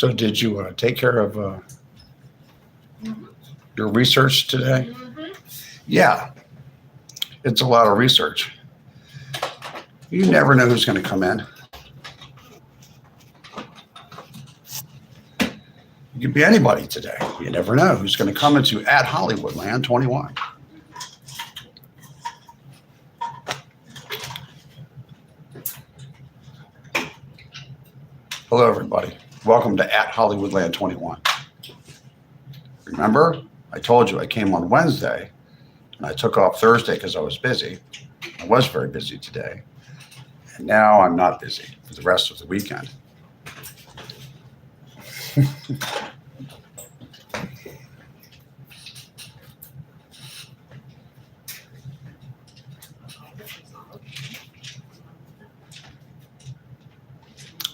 So did you take care of your research today? Yeah, it's a lot of research. You never know who's going to come in. It could be anybody today. You never know who's going to come into @Hollywoodland21. Hello, everybody. Welcome to @Hollywoodland21. Remember, I told you I came on Wednesday and I took off Thursday because I was busy. I was very busy today. And now I'm not busy for the rest of the weekend.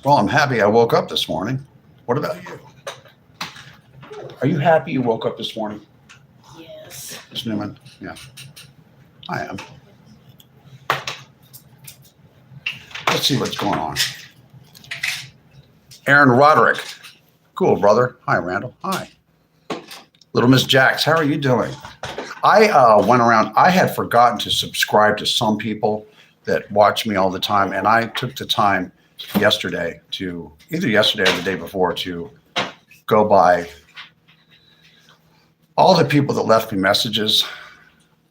Well, I'm happy I woke up this morning. What about you? Are you happy you woke up this morning? Yes. Ms. Newman? Yeah, I am. Let's see what's going on. Aaron Roderick. Cool, brother. Hi, Randall. Hi. Little Miss Jax, how are you doing? I went around. I had forgotten to subscribe to some people that watch me all the time, and I took the time yesterday to, either yesterday or the day before, to go by all the people that left me messages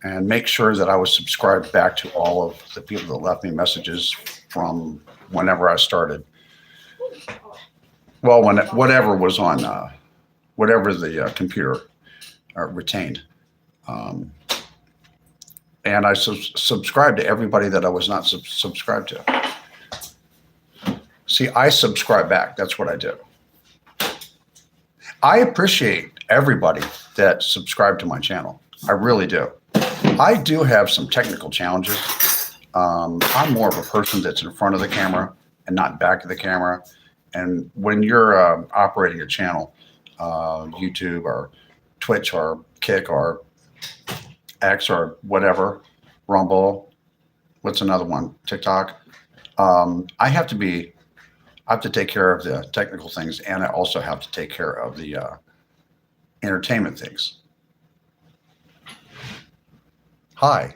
and make sure that I was subscribed back to all of the people that left me messages from whenever I started. Well, whatever was on, whatever the computer retained. And I subscribed to everybody that I was not subscribed to. See, I subscribe back. That's what I do. I appreciate everybody that subscribed to my channel. I really do. I do have some technical challenges. I'm more of a person that's in front of the camera and not back of the camera. And when you're operating a channel, YouTube or Twitch or Kick or X or whatever, Rumble, what's another one? TikTok. I have to take care of the technical things, and I also have to take care of the entertainment things. Hi,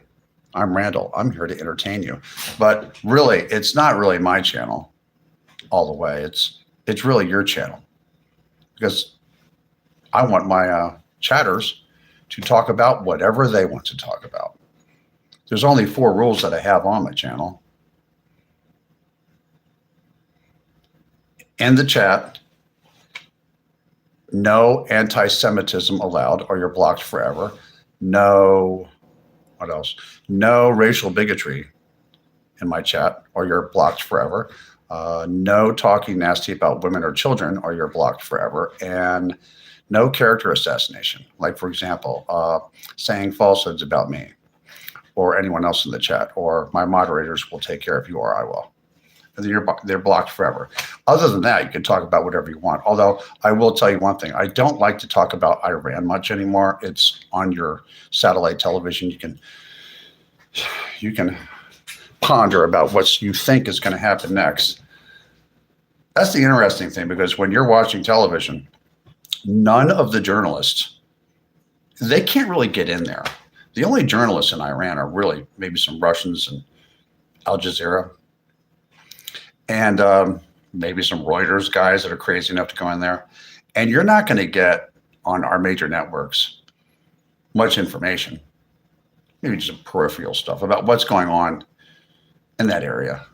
I'm Randall. I'm here to entertain you. But really, it's not really my channel all the way. It's really your channel, because I want my chatters to talk about whatever they want to talk about. There's only 4 rules that I have on my channel. In the chat, no anti-Semitism allowed, or you're blocked forever. No, what else? No racial bigotry in my chat, or you're blocked forever. No talking nasty about women or children, or you're blocked forever. And no character assassination. Like, for example, saying falsehoods about me or anyone else in the chat, or my moderators will take care of you, or I will. They're blocked forever. Other than that, you can talk about whatever you want. Although I will tell you one thing, I don't like to talk about Iran much anymore. It's on your satellite television. You can ponder about what you think is going to happen next. That's the interesting thing, because when you're watching television, none of the journalists, they can't really get in there. The only journalists in Iran are really maybe some Russians and Al Jazeera, and maybe some Reuters guys that are crazy enough to go in there. And you're not going to get on our major networks much information, maybe just some peripheral stuff about what's going on in that area,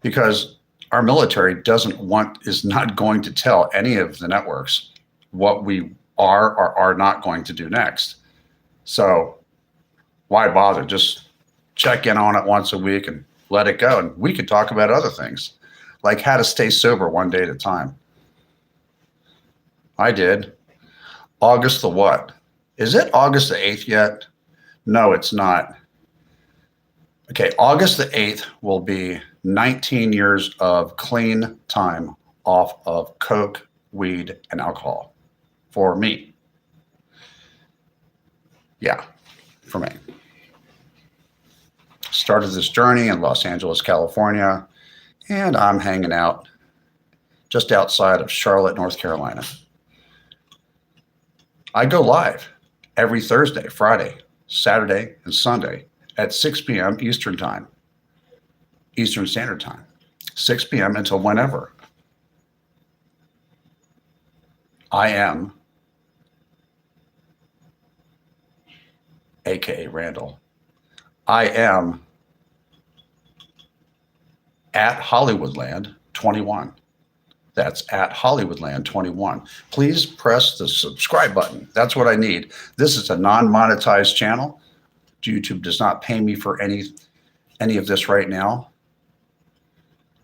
because our military is not going to tell any of the networks what we are or are not going to do next. So why bother? Just check in on it once a week and let it go. And we could talk about other things, like how to stay sober one day at a time. I did. August the what? Is it August the 8th yet? No, it's not. Okay, August the 8th will be 19 years of clean time off of coke, weed, and alcohol for me. Yeah, for me. Started this journey in Los Angeles, California, and I'm hanging out just outside of Charlotte, North Carolina. I go live every Thursday, Friday, Saturday, and Sunday at 6 p.m. Eastern Time, Eastern Standard Time, 6 p.m. until whenever. I am, aka Randall, I am at Hollywoodland21. That's at Hollywoodland21. Please press the subscribe button. That's what I need. This is a non-monetized channel. YouTube does not pay me for any of this right now.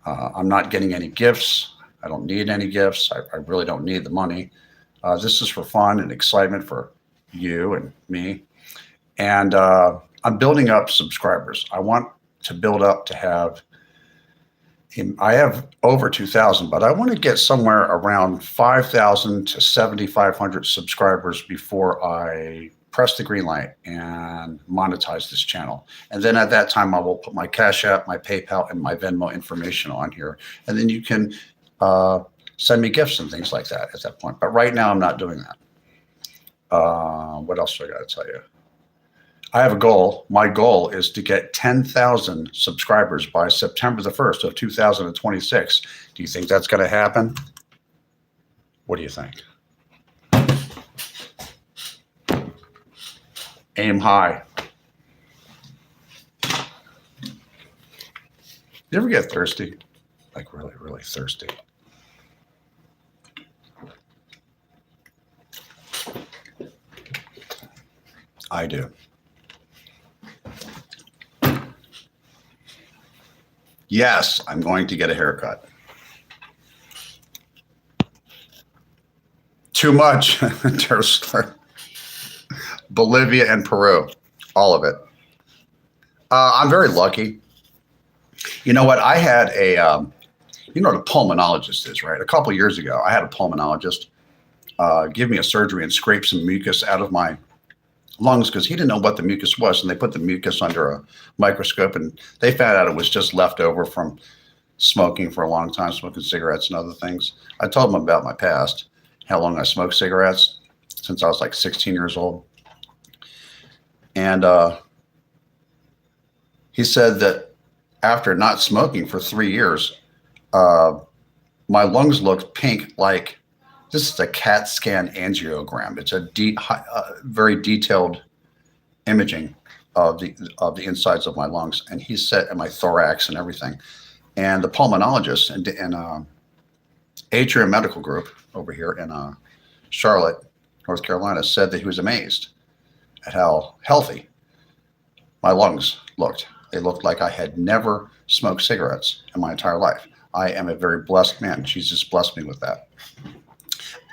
I'm not getting any gifts. I don't need any gifts. I really don't need the money. This is for fun and excitement for you and me. And I'm building up subscribers. I want to build up to have, I have over 2,000, but I want to get somewhere around 5,000 to 7,500 subscribers before I press the green light and monetize this channel. And then at that time, I will put my Cash App, my PayPal, and my Venmo information on here. And then you can send me gifts and things like that at that point. But right now, I'm not doing that. What else do I got to tell you? I have a goal. My goal is to get 10,000 subscribers by September the 1st of 2026. Do you think that's going to happen? What do you think? Aim high. You ever get thirsty? Like really, really thirsty? I do. Yes, I'm going to get a haircut. Too much. Bolivia and Peru, all of it. I'm very lucky. You know what? I had a, you know what a pulmonologist is, right? A couple of years ago, I had a pulmonologist give me a surgery and scrape some mucus out of my lungs because he didn't know what the mucus was, and they put the mucus under a microscope, and they found out it was just left over from smoking for a long time, smoking cigarettes and other things. I told him about my past, how long I smoked cigarettes since I was like 16 years old. And he said that after not smoking for 3 years, my lungs looked pink like, this is a CAT scan angiogram. It's a very detailed imaging of the insides of my lungs, and he said, and my thorax and everything. And the pulmonologist in Atrium Medical Group over here in Charlotte, North Carolina, said that he was amazed at how healthy my lungs looked. They looked like I had never smoked cigarettes in my entire life. I am a very blessed man. Jesus blessed me with that.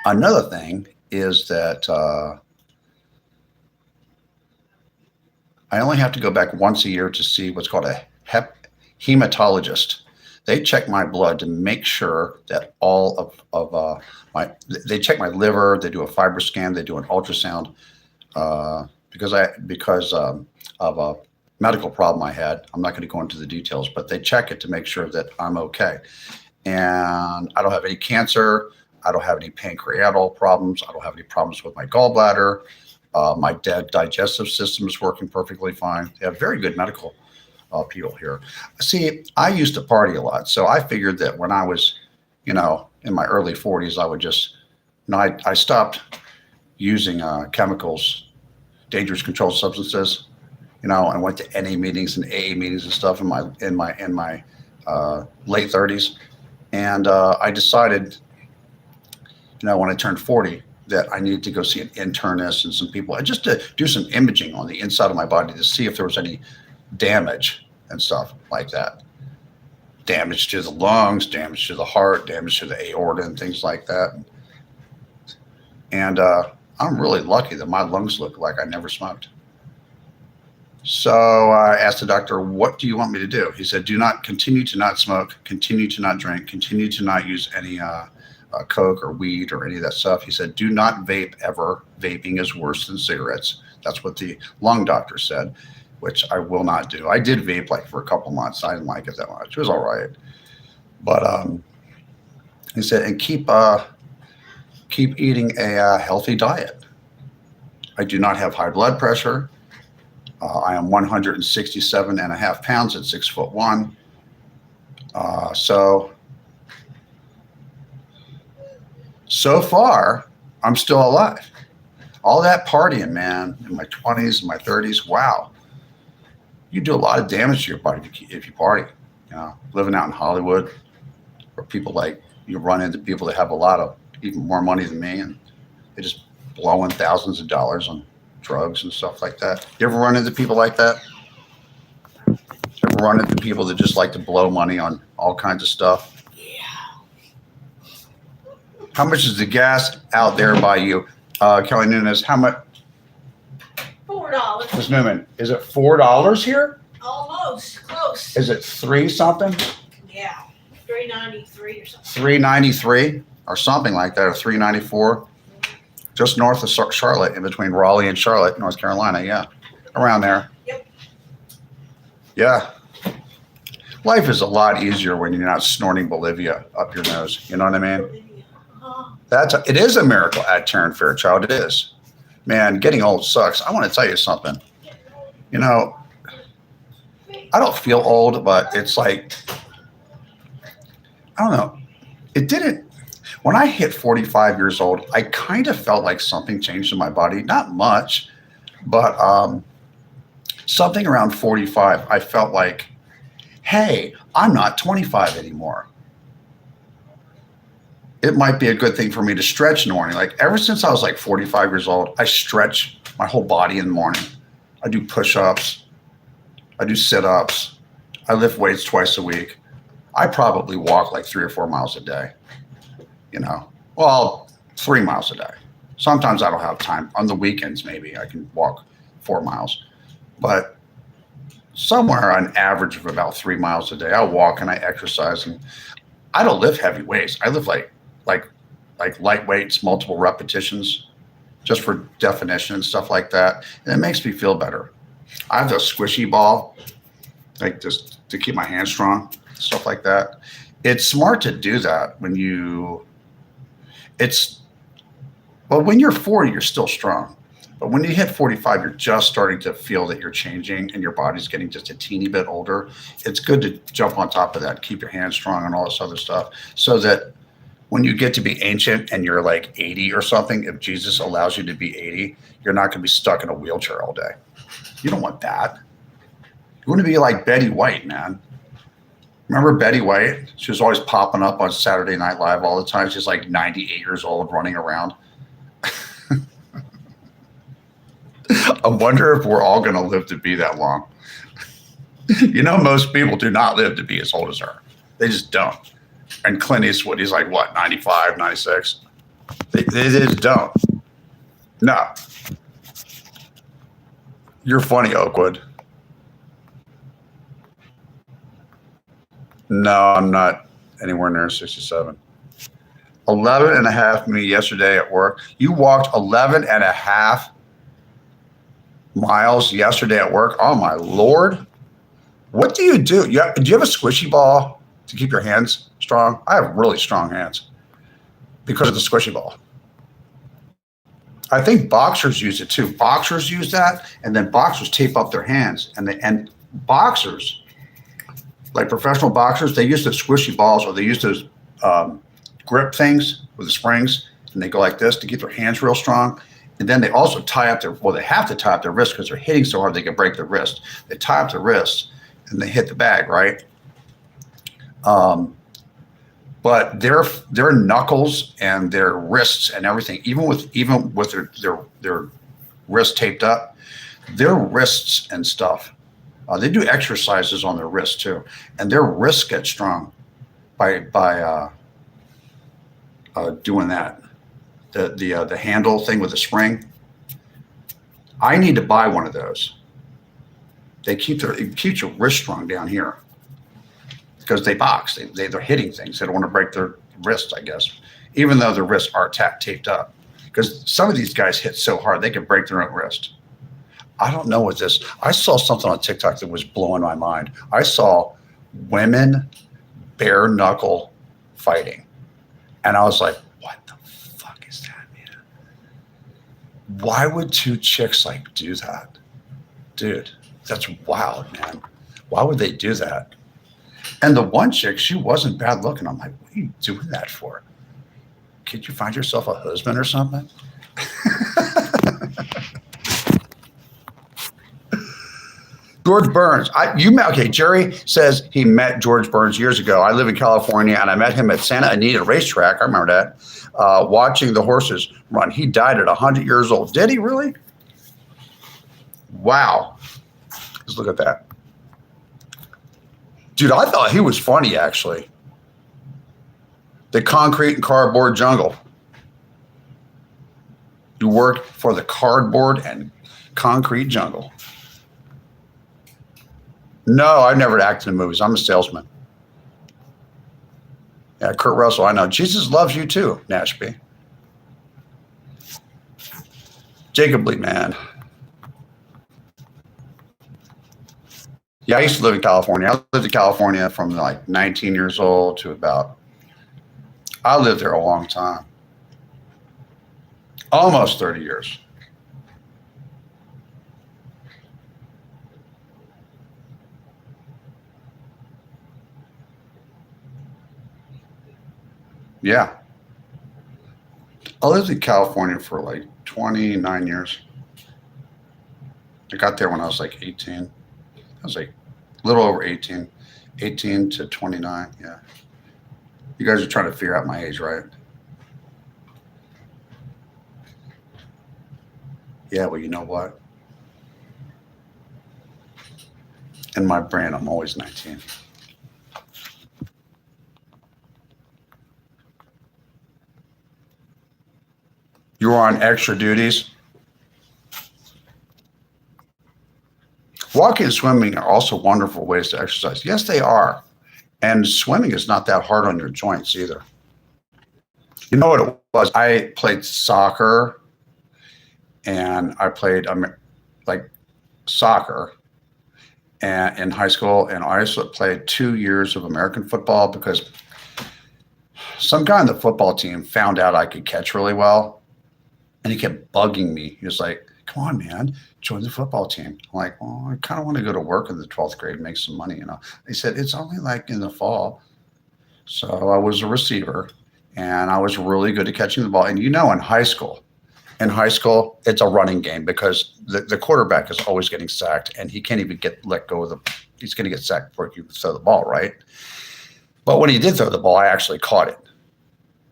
Another thing is that I only have to go back once a year to see what's called a hematologist. They check my blood to make sure that all of they check my liver, they do a fiber scan, they do an ultrasound because of a medical problem I had. I'm not going to go into the details, but they check it to make sure that I'm okay. And I don't have any cancer. I don't have any pancreatal problems. I don't have any problems with my gallbladder. My digestive system is working perfectly fine. They have very good medical people here. See, I used to party a lot, so I figured that when I was, in my early 40s, I would just, I stopped using chemicals, dangerous controlled substances, and went to NA meetings and AA meetings and stuff in my late 30s, and I decided, when I turned 40, that I needed to go see an internist and some people, and just to do some imaging on the inside of my body to see if there was any damage and stuff like that. Damage to the lungs, damage to the heart, damage to the aorta and things like that. And I'm really lucky that my lungs look like I never smoked. So I asked the doctor, what do you want me to do? He said, continue to not smoke, continue to not drink, continue to not use any Coke or weed or any of that stuff. He said, do not vape ever. Vaping is worse than cigarettes. That's what the lung doctor said, which I will not do. I did vape for a couple months. I didn't like it that much. It was all right. But He said, and keep eating a healthy diet. I do not have high blood pressure. I am 167 and a half pounds at 6'1". So far, I'm still alive. All that partying, man, in my 20s and my 30s, wow. You do a lot of damage to your body if you party. You know, living out in Hollywood, where people like, you run into people that have a lot of, even more money than me, and they just blowing thousands of dollars on drugs and stuff like that. You ever run into people like that? You ever run into people that just like to blow money on all kinds of stuff? Yeah. How much is the gas out there by you? Kelly Nunes, how much? $4. Ms. Newman, is it $4 here? Almost close. Is it 3 something? Yeah, $3.93 or something. $3.93 or something like that, or $3.94? Just north of Charlotte, in between Raleigh and Charlotte, North Carolina. Yeah, around there. Yep. Yeah. Life is a lot easier when you're not snorting Bolivia up your nose. You know what I mean? It is a miracle at Taryn Fairchild. It is. Man, getting old sucks. I want to tell you something. You know, I don't feel old, but it's like, I don't know. It didn't. When I hit 45 years old, I kind of felt like something changed in my body. Not much, but something around 45, I felt like, hey, I'm not 25 anymore. It might be a good thing for me to stretch in the morning. Like ever since I was like 45 years old, I stretch my whole body in the morning. I do push-ups. I do sit-ups. I lift weights twice a week. I probably walk like 3 or 4 miles a day. You know, well, 3 miles a day. Sometimes I don't have time. On the weekends, maybe I can walk 4 miles. But somewhere on average of about 3 miles a day, I walk and I exercise. And I don't lift heavy weights. I lift like light weights, multiple repetitions, just for definition and stuff like that. And it makes me feel better. I have a squishy ball, like just to keep my hands strong, stuff like that. It's smart to do that when you're 40, you're still strong. But when you hit 45, you're just starting to feel that you're changing and your body's getting just a teeny bit older. It's good to jump on top of that, keep your hands strong and all this other stuff, so that when you get to be ancient and you're like 80 or something, if Jesus allows you to be 80, you're not going to be stuck in a wheelchair all day. You don't want that. You want to be like Betty White, man. Remember Betty White? She was always popping up on Saturday Night Live all the time. She's like 98 years old running around. I wonder if we're all going to live to be that long. You know, most people do not live to be as old as her. They just don't. And Clint Eastwood, he's like, what, 95, 96? They just don't. No. You're funny, Oakwood. No, I'm not anywhere near 67. 11 and a half me yesterday at work. You walked 11 and a half miles yesterday at work. Oh, my Lord. What do you do? Do you have a squishy ball to keep your hands strong? I have really strong hands because of the squishy ball. I think boxers use it too. Boxers use that, and then boxers tape up their hands. And boxers, like professional boxers, they use the squishy balls, or they use those grip things with the springs, and they go like this to keep their hands real strong. And then they also tie up they have to tie up their wrist because they're hitting so hard they can break their wrist. They tie up their wrist and they hit the bag, right? But their knuckles and their wrists and everything, even with their wrists taped up, their wrists and stuff, they do exercises on their wrists too, and their wrists get strong by doing that. The handle thing with the spring. I need to buy one of those. It keeps your wrist strong down here because they box. They're hitting things. They don't want to break their wrists, I guess, even though their wrists are taped up. Because some of these guys hit so hard they can break their own wrist. I don't know what this. I saw something on TikTok that was blowing my mind. I saw women bare knuckle fighting. And I was like, what the fuck is that, man? Why would two chicks like do that? Dude, that's wild, man. Why would they do that? And the one chick, she wasn't bad looking. I'm like, what are you doing that for? Could you find yourself a husband or something? George Burns. Okay, Jerry says he met George Burns years ago. I live in California, and I met him at Santa Anita racetrack. I remember that, watching the horses run. He died at 100 years old. Did he really? Wow. Let's look at that. Dude, I thought he was funny, actually. The concrete and cardboard jungle. You work for the cardboard and concrete jungle. No, I've never acted in movies. I'm a salesman. Yeah, Kurt Russell, I know. Jesus loves you too, Nashby. Jacob Lee, man. Yeah, I used to live in California. I lived in California from like 19 years old to I lived there a long time. Almost 30 years. Yeah. I lived in California for like 29 years. I got there when I was like 18. I was like a little over 18 to 29. Yeah. You guys are trying to figure out my age, right? Yeah, well, you know what? In my brain, I'm always 19. You were on extra duties. Walking and swimming are also wonderful ways to exercise. Yes, they are. And swimming is not that hard on your joints either. You know what it was? I played soccer, and I played like soccer and in high school, and I also played 2 years of American football because some guy on the football team found out I could catch really well, and he kept bugging me. He was like, come on, man, join the football team. I'm like, well, I kind of want to go to work in the 12th grade and make some money, you know. He said, it's only like in the fall. So I was a receiver, and I was really good at catching the ball. And you know, in high school, it's a running game because the quarterback is always getting sacked, and he can't even let go of he's going to get sacked before you throw the ball, right? But when he did throw the ball, I actually caught it,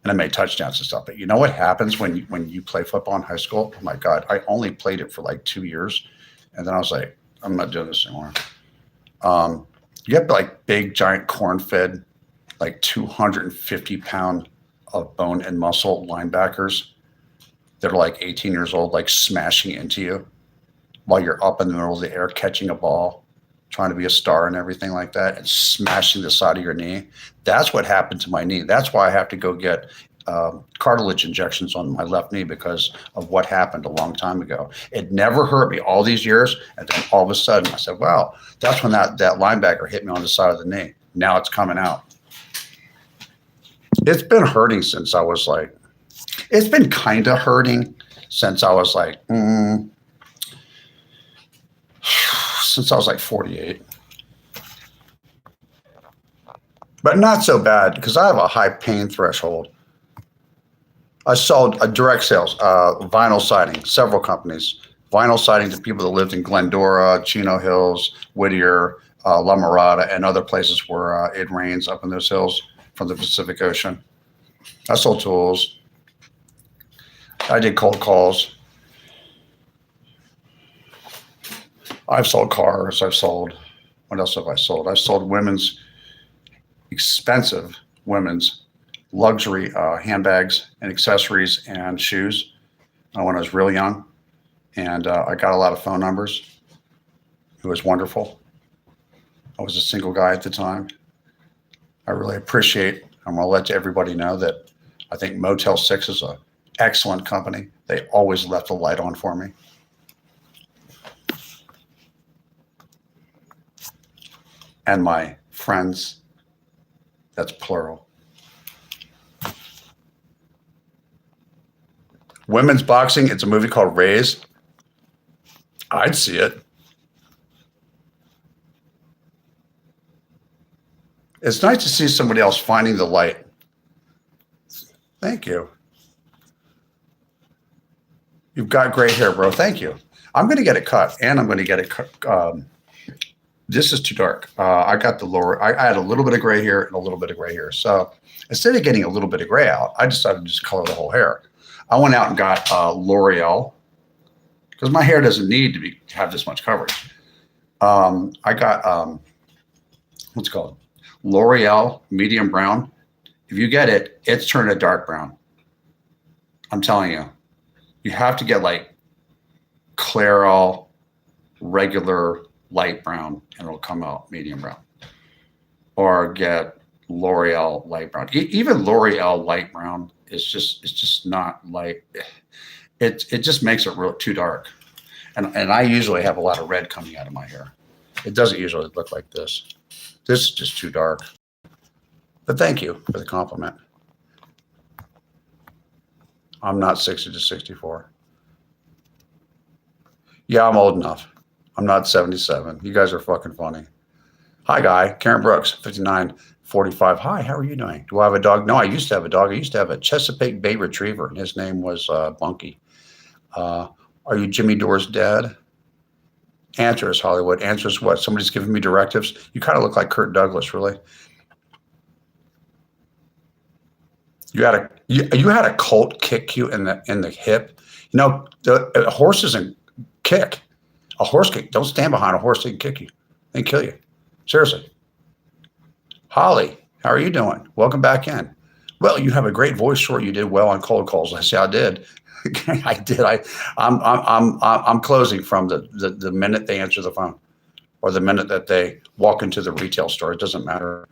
and I made touchdowns and stuff. But you know what happens when you play football in high school? Oh my God, I only played it for like 2 years, and then I was like, I'm not doing this anymore. You have like big, giant corn-fed, like 250-pound of bone and muscle linebackers that are like 18 years old, like smashing into you while you're up in the middle of the air catching a ball, trying to be a star and everything like that, and smashing the side of your knee. That's what happened to my knee. That's why I have to go get cartilage injections on my left knee because of what happened a long time ago. It never hurt me all these years, and then all of a sudden I said, wow, that's when that linebacker hit me on the side of the knee. Now it's coming out. It's been hurting since I was like, it's been kind of hurting since I was like, since I was like 48. But not so bad because I have a high pain threshold. I sold direct sales, vinyl siding, several companies. Vinyl siding to people that lived in Glendora, Chino Hills, Whittier, La Mirada, and other places where it rains up in those hills from the Pacific Ocean. I sold tools. I did cold calls. I've sold cars. What else have I sold? I've sold expensive women's luxury handbags and accessories and shoes when I was real young. And I got a lot of phone numbers. It was wonderful. I was a single guy at the time. I really appreciate, I'm going to let everybody know that I think Motel 6 is an excellent company. They always left the light on for me. And my friends, that's plural. Women's boxing, it's a movie called Raised. I'd see it. It's nice to see somebody else finding the light. Thank you. You've got great hair, bro. Thank you. I'm going to get it cut, and I'm going to get it cut. This is too dark. I got the lower. I had a little bit of gray hair and a little bit of gray hair. So instead of getting a little bit of gray out, I decided to just color the whole hair. I went out and got L'Oreal because my hair doesn't need to have this much coverage. I got what's it called? L'Oreal medium brown. If you get it, it's turned a dark brown. I'm telling you, you have to get like Clairol regular light brown and it'll come out medium brown, or get L'Oreal light brown. Even L'Oreal light brown is just not light. It just makes it too dark. And I usually have a lot of red coming out of my hair. It doesn't usually look like this. This is just too dark. But thank you for the compliment. I'm not 60 to 64. Yeah, I'm old enough. I'm not 77. You guys are fucking funny. Hi, guy. Karen Brooks, 5945. Hi, how are you doing? Do I have a dog? No, I used to have a dog. I used to have a Chesapeake Bay Retriever, and his name was Bunky. Are you Jimmy Dore's dad? Answer is Hollywood. Answer is what? Somebody's giving me directives. You kind of look like Kirk Douglas, really. You had a colt kick you in the hip. You know, a horse doesn't kick. A horse kick. Don't stand behind a horse. They can kick you. They can kill you. Seriously. Holly, how are you doing? Welcome back in. Well, you have a great voice. Sure, you did well on cold calls. I say I did. I did. I'm closing from the minute they answer the phone, or the minute that they walk into the retail store. It doesn't matter.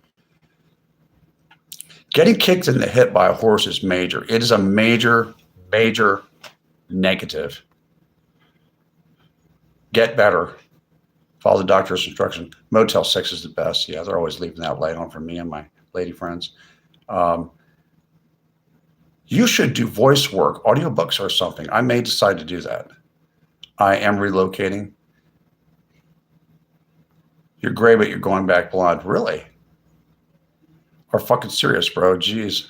Getting kicked in the hip by a horse is major. It is a major, major negative. Get better. Follow the doctor's instruction. Motel 6 is the best. Yeah, they're always leaving that light on for me and my lady friends. You should do voice work, audiobooks or something. I may decide to do that. I am relocating. You're gray, but you're going back blonde. Really? Are fucking serious, bro. Jeez.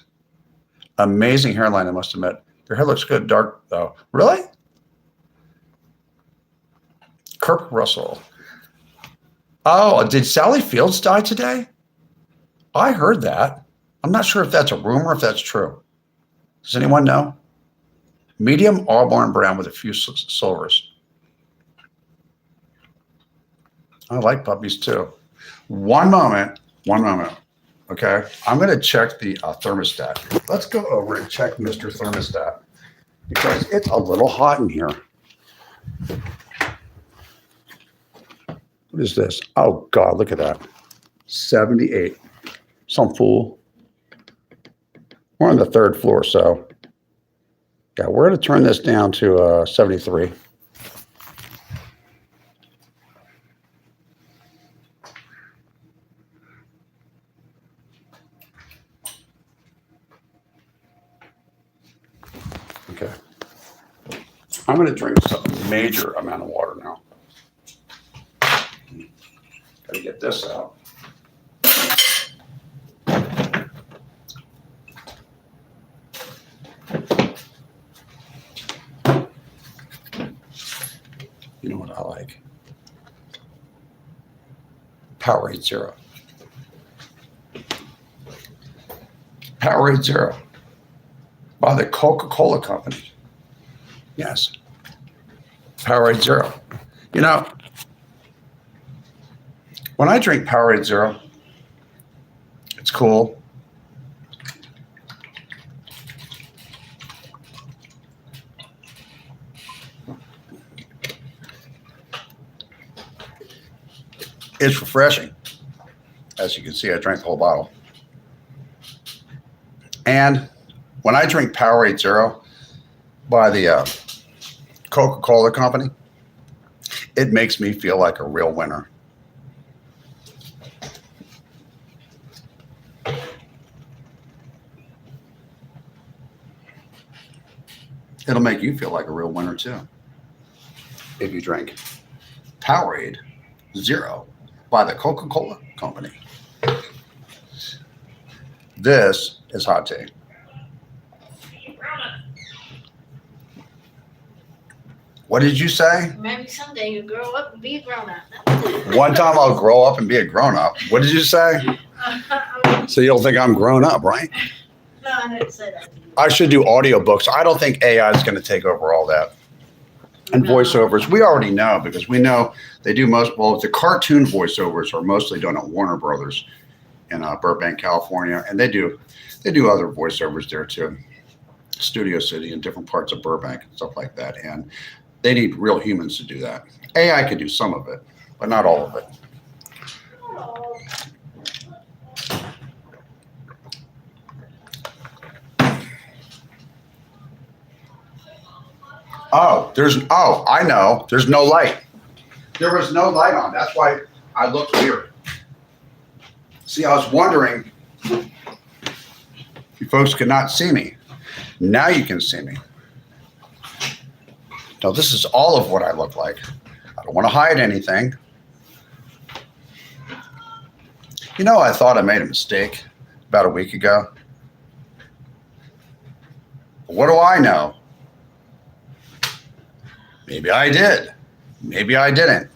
Amazing hairline, I must admit. Your hair looks good, dark, though. Really? Kirk Russell. Oh, did Sally Fields die today? I heard that. I'm not sure if that's a rumor, if that's true. Does anyone know? Medium auburn brown with a few silvers. I like puppies too. One moment. Okay, I'm going to check the thermostat. Let's go over and check Mr. Thermostat because it's a little hot in here. What is this? Oh, God, look at that. 78. Some fool. We're on the 3rd floor, so yeah, we're going to turn this down to 73. Okay. I'm going to drink a major amount of water now. Got to get this out. You know what I like? Powerade Zero. Powerade Zero by the Coca-Cola Company. Yes. Powerade Zero. You know, when I drink Powerade Zero, it's cool. It's refreshing. As you can see, I drank the whole bottle. And when I drink Powerade Zero by the Coca-Cola Company, it makes me feel like a real winner. It'll make you feel like a real winner too. If you drink Powerade Zero by the Coca-Cola Company. This is hot tea. What did you say? Maybe someday you'll grow up and be a grown up. One time I'll grow up and be a grown up. What did you say? So you don't think I'm grown up, right? No, I didn't say that. I should do audiobooks. I don't think AI is going to take over all that. And voiceovers, we already know because we know they do the cartoon voiceovers are mostly done at Warner Brothers in Burbank, California. And they do other voiceovers there too. Studio City and different parts of Burbank and stuff like that. And they need real humans to do that. AI could do some of it, but not all of it. I know. There's no light. There was no light on. That's why I looked weird. See, I was wondering, you folks could not see me. Now you can see me. Now, this is all of what I look like. I don't want to hide anything. You know, I thought I made a mistake about a week ago. What do I know? Maybe I did. Maybe I didn't.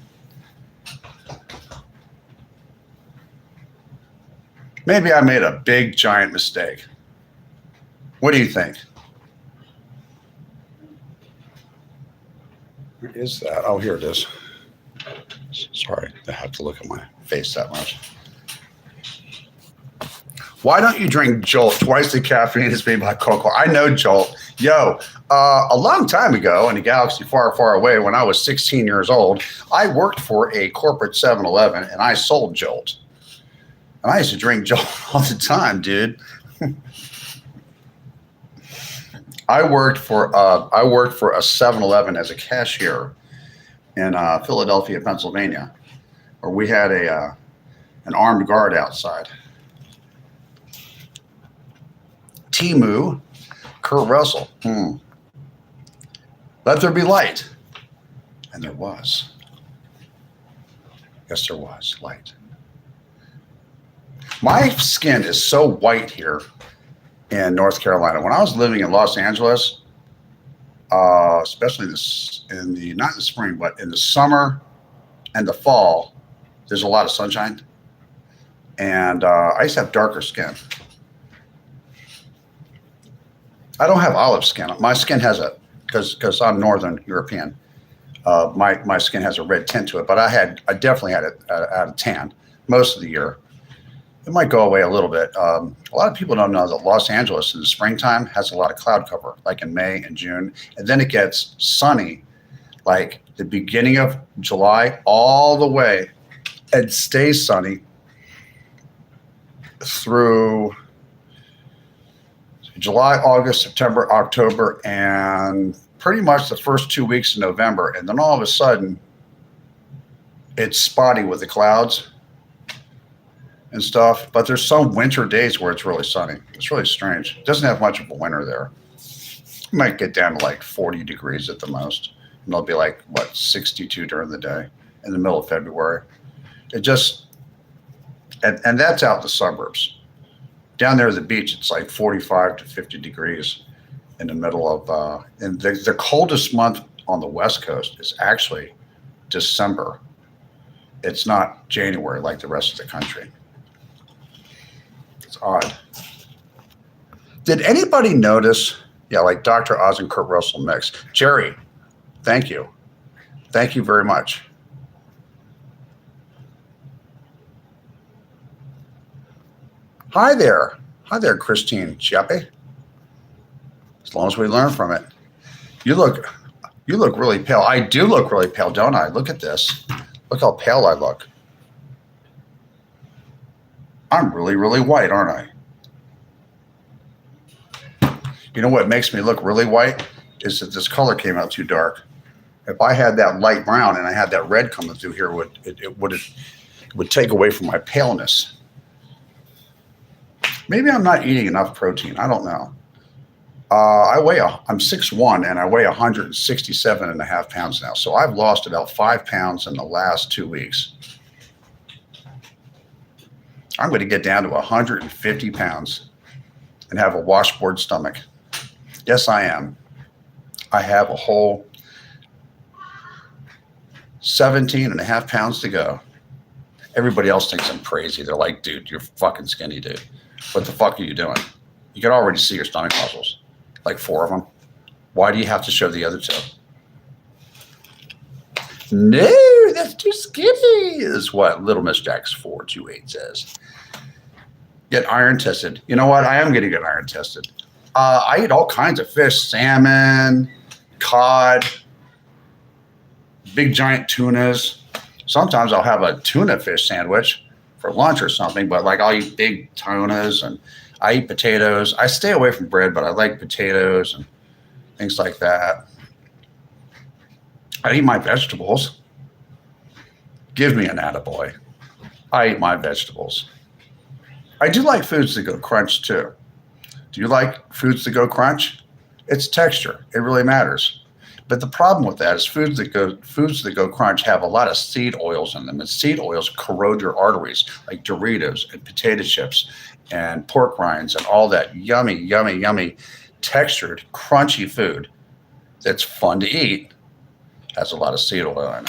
Maybe I made a big, giant mistake. What do you think? Where is that? Oh, here it is. Sorry, I have to look at my face that much. Why don't you drink Jolt? Twice the caffeine is made by cocoa. I know Jolt. Yo, a long time ago in a galaxy far, far away, when I was 16 years old, I worked for a corporate 7-Eleven and I sold Jolt. And I used to drink Jolt all the time, dude. I worked for a 7-Eleven as a cashier in Philadelphia, Pennsylvania, where we had an armed guard outside. Timu, Kurt Russell. Let there be light. And there was. Yes, there was light. My skin is so white here in North Carolina. When I was living in Los Angeles, especially not in the spring, but in the summer and the fall, there's a lot of sunshine. And I used to have darker skin. I don't have olive skin. My skin has because I'm Northern European. My skin has a red tint to it, but I definitely had a tan most of the year. It might go away a little bit. A lot of people don't know that Los Angeles in the springtime has a lot of cloud cover, like in May and June, and then it gets sunny, like the beginning of July all the way, and stays sunny through July, August, September, October, and pretty much the first 2 weeks of November. And then all of a sudden, it's spotty with the clouds and stuff. But there's some winter days where it's really sunny. It's really strange. It doesn't have much of a winter there. It might get down to like 40 degrees at the most. And it'll be like, 62 during the day in the middle of February. It just, and that's out in the suburbs. Down there at the beach, it's like 45 to 50 degrees in the middle of, and the coldest month on the West Coast is actually December. It's not January like the rest of the country. It's odd. Did anybody notice? Yeah, like Dr. Oz and Kurt Russell mix. Jerry, thank you. Thank you very much. Hi there. Hi there, Christine Chiappe. As long as we learn from it. You look really pale. I do look really pale, don't I? Look at this. Look how pale I look. I'm really, really white, aren't I? You know what makes me look really white is that this color came out too dark. If I had that light brown and I had that red coming through here, it would take away from my paleness. Maybe I'm not eating enough protein. I don't know. I'm 6'1" and I weigh 167.5 pounds now. So I've lost about 5 pounds in the last 2 weeks. I'm going to get down to 150 pounds and have a washboard stomach. Yes, I am. I have a whole 17.5 pounds to go. Everybody else thinks I'm crazy. They're like, dude, you're fucking skinny, dude. What the fuck are you doing? You can already see your stomach muscles, like 4 of them. Why do you have to show the other 2? No, that's too skinny, is what Little Miss Jack's 428 says. Get iron tested. You know what? I am going to get iron tested. I eat all kinds of fish, salmon, cod, big giant tunas. Sometimes I'll have a tuna fish sandwich for lunch or something, but like I'll eat big tunas and I eat potatoes. I stay away from bread, but I like potatoes and things like that. I eat my vegetables. Give me an attaboy. I eat my vegetables. I do like foods that go crunch too. Do you like foods that go crunch? It's texture. It really matters. But the problem with that is foods that go crunch have a lot of seed oils in them, and seed oils corrode your arteries, like Doritos and potato chips and pork rinds and all that yummy, yummy, yummy, textured, crunchy food that's fun to eat has a lot of seed oil in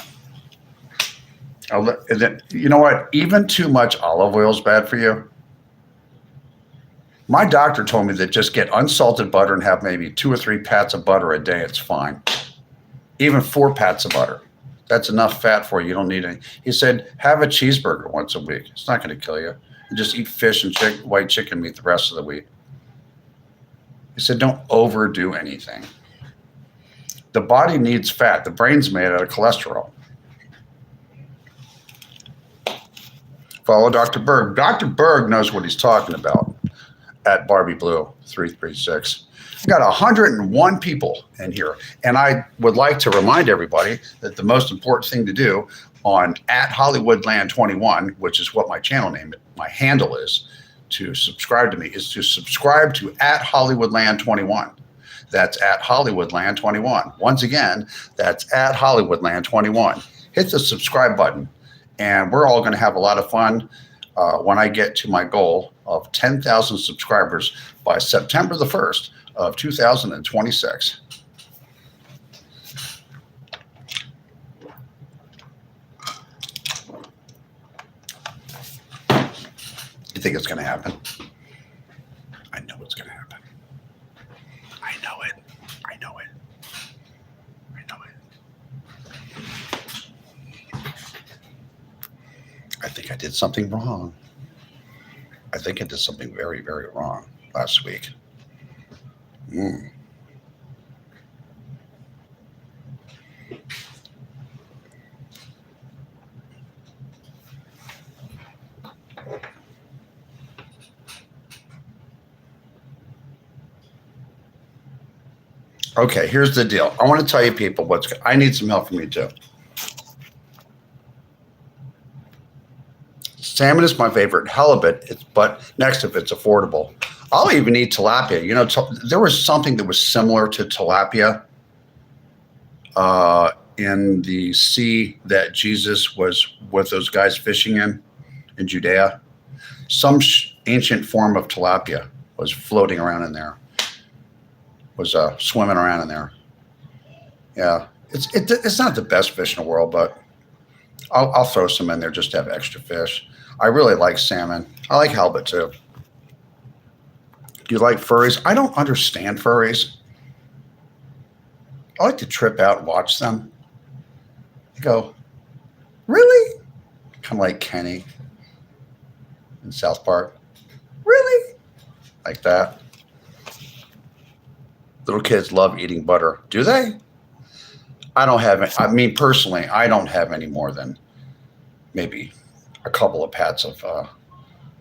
it. You know what? Even too much olive oil is bad for you. My doctor told me that just get unsalted butter and have maybe 2 or 3 pats of butter a day. It's fine. Even 4 pats of butter. That's enough fat for you. You don't need any. He said, have a cheeseburger once a week. It's not going to kill you. And just eat fish and white chicken meat the rest of the week. He said, don't overdo anything. The body needs fat. The brain's made out of cholesterol. Follow Dr. Berg. Dr. Berg knows what he's talking about at Barbie Blue 336. I got 101 people in here. And I would like to remind everybody that the most important thing to do on at Hollywoodland21, which is what my channel name, my handle is, to subscribe to me, is to subscribe to at Hollywoodland21. That's at Hollywoodland21. Once again, that's at Hollywoodland21. Hit the subscribe button, and we're all going to have a lot of fun when I get to my goal of 10,000 subscribers by September the 1st of 2026. You think it's going to happen? I know it's going to happen. I know it. I know it. I know it. I think I did something wrong. I think I did something very, very wrong last week. Okay, here's the deal. I want to tell you people I need some help from you too. Salmon is my favorite. Halibut, but next if it's affordable. I'll even eat tilapia. You know, there was something that was similar to tilapia in the sea that Jesus was with those guys fishing in Judea. Some ancient form of tilapia was floating around in there, was swimming around in there. Yeah, it's not the best fish in the world, but I'll throw some in there just to have extra fish. I really like salmon. I like halibut too. Do you like furries? I don't understand furries. I like to trip out and watch them. I go, really? Kind of like Kenny in South Park. Really? Like that. Little kids love eating butter. Do they? I don't have it. I mean, personally, I don't have any more than maybe a couple of pats of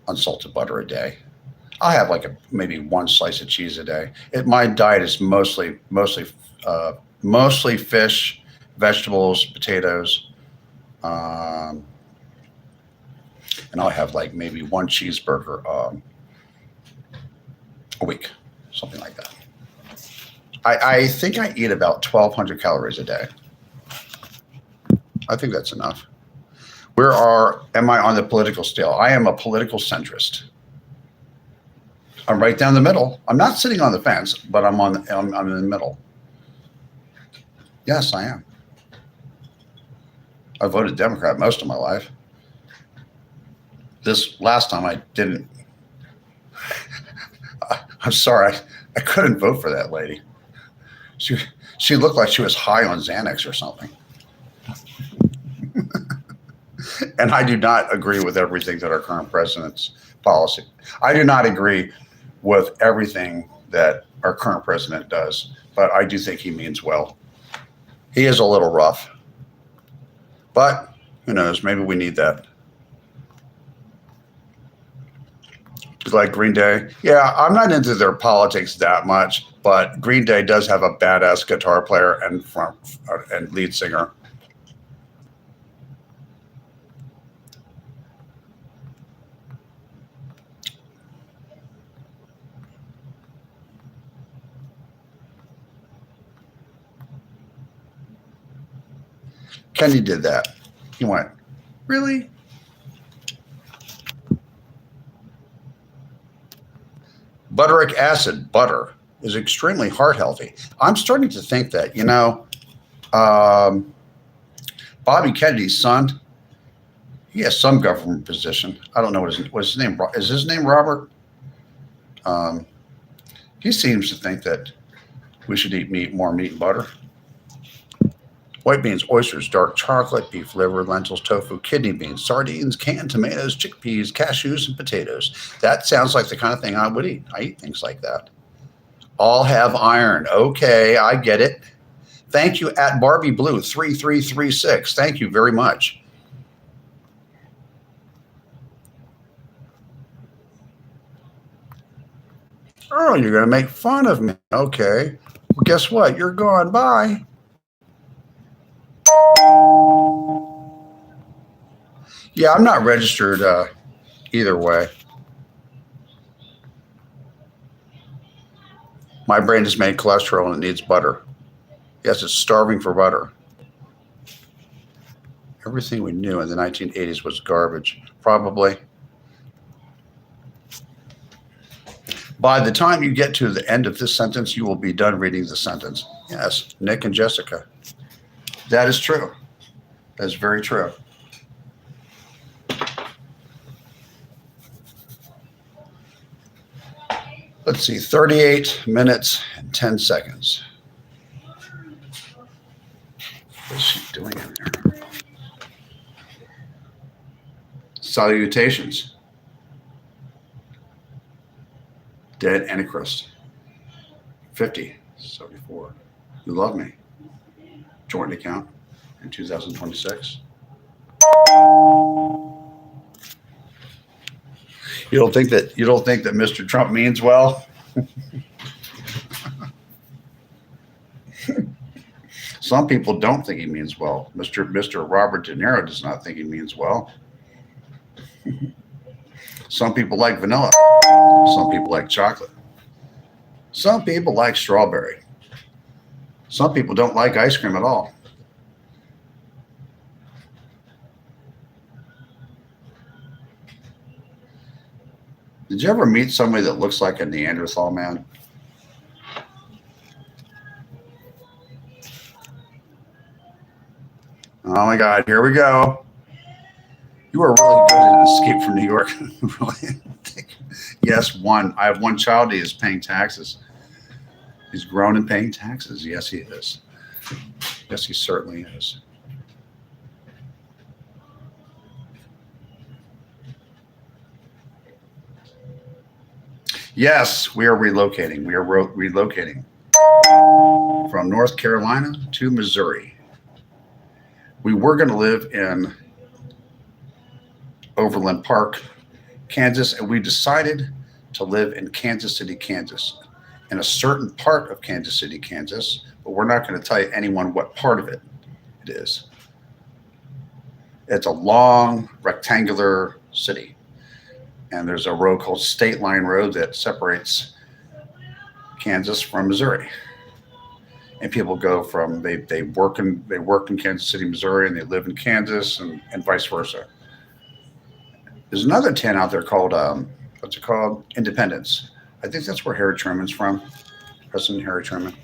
unsalted butter a day. I have like maybe 1 slice of cheese a day. My diet is mostly fish, vegetables, potatoes, and I'll have like maybe 1 cheeseburger a week, something like that. I think I eat about 1,200 calories a day. I think that's enough. Am I on the political scale? I am a political centrist. I'm right down the middle. I'm not sitting on the fence, but I'm in the middle. Yes, I am. I voted Democrat most of my life. This last time I didn't. I'm sorry. I couldn't vote for that lady. She looked like she was high on Xanax or something. And I do not agree with everything that our current president's policy. I do not agree with everything that our current president does, but I do think he means well. He is a little rough, but who knows? Maybe we need that. Just like Green Day. Yeah, I'm not into their politics that much, but Green Day does have a badass guitar player and lead singer. Kenny did that. He went, really? Butteric acid, butter, is extremely heart healthy. I'm starting to think that, Bobby Kennedy's son, he has some government position. I don't know what's his name. Is his name Robert? He seems to think that we should eat more meat and butter. White beans, oysters, dark chocolate, beef liver, lentils, tofu, kidney beans, sardines, canned tomatoes, chickpeas, cashews, and potatoes. That sounds like the kind of thing I would eat. I eat things like that. All have iron. Okay, I get it. Thank you at Barbie Blue 3336. Thank you very much. Oh, you're going to make fun of me. Okay. Well, guess what? You're gone. Bye. Yeah, I'm not registered either way. My brain has made cholesterol and it needs butter. Yes, it's starving for butter. Everything we knew in the 1980s was garbage, probably. By the time you get to the end of this sentence, you will be done reading the sentence. Yes, Nick and Jessica. That is true. That is very true. Let's see, 38 minutes and 10 seconds. What is she doing in there? Salutations. Dead Antichrist. 50, 74. You love me. Joint account in 2026. You don't think that Mr. Trump means well? Some people don't think he means well. Mr. Robert De Niro does not think he means well. Some people like vanilla. Some people like chocolate. Some people like strawberry. Some people don't like ice cream at all. Did you ever meet somebody that looks like a Neanderthal man? Oh my God, here we go. You are really good at Escape from New York. Really? Yes, one. I have one child. He is paying taxes. He's grown and paying taxes. Yes, he is. Yes, he certainly is. Yes, we are relocating. We are relocating from North Carolina to Missouri. We were going to live in Overland Park, Kansas, and we decided to live in Kansas City, Kansas, in a certain part of Kansas City, Kansas, but we're not going to tell anyone what part of it is. It's a long rectangular city, and there's a road called State Line Road that separates Kansas from Missouri. and people go from they work in Kansas City, Missouri, and they live in Kansas, and vice versa. There's another town out there called what's it called? Independence. I think that's where Harry Truman's from. President Harry Truman.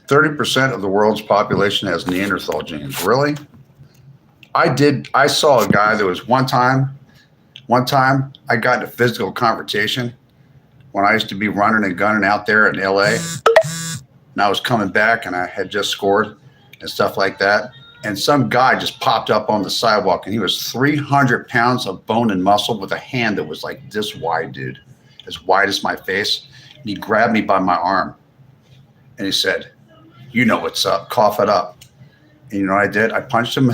30% of the world's population has Neanderthal genes. Really? I saw a guy that was one time I got in a physical confrontation when I used to be running and gunning out there in LA. And I was coming back and I had just scored and stuff like that. And some guy just popped up on the sidewalk and he was 300 pounds of bone and muscle with a hand that was like this wide, dude, as wide as my face. And he grabbed me by my arm and he said, "You know what's up, cough it up." And you know what I did? I punched him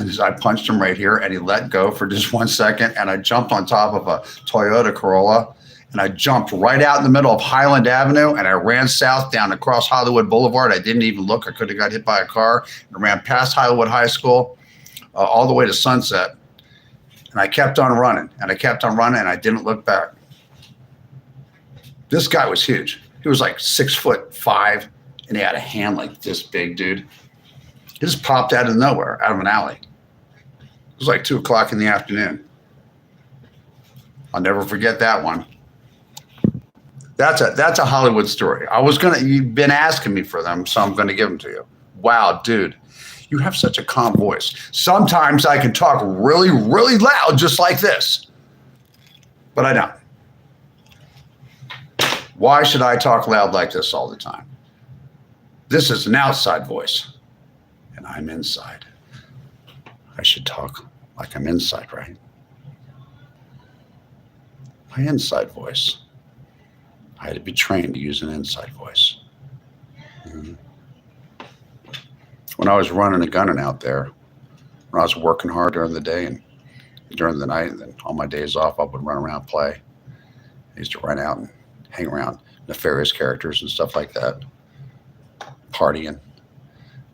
right here and he let go for just 1 second. And I jumped on top of a Toyota Corolla and I jumped right out in the middle of Highland Avenue and I ran south down across Hollywood Boulevard. I didn't even look. I could have got hit by a car and ran past Hollywood High School all the way to Sunset. And I kept on running and I kept on running and I didn't look back. This guy was huge. He was like 6'5" and he had a hand like this big, dude. He just popped out of nowhere, out of an alley. It was like 2 o'clock in the afternoon. I'll never forget that one. That's a Hollywood story. You've been asking me for them, so I'm gonna give them to you. Wow, dude, you have such a calm voice. Sometimes I can talk really, really loud, just like this, but I don't. Why should I talk loud like this all the time? This is an outside voice, and I'm inside. I should talk like I'm inside, right? My inside voice. I had to be trained to use an inside voice. Mm-hmm. When I was running and gunning out there, when I was working hard during the day and during the night, and then on my days off, I would run around and play. I used to run out and hang around nefarious characters and stuff like that, partying.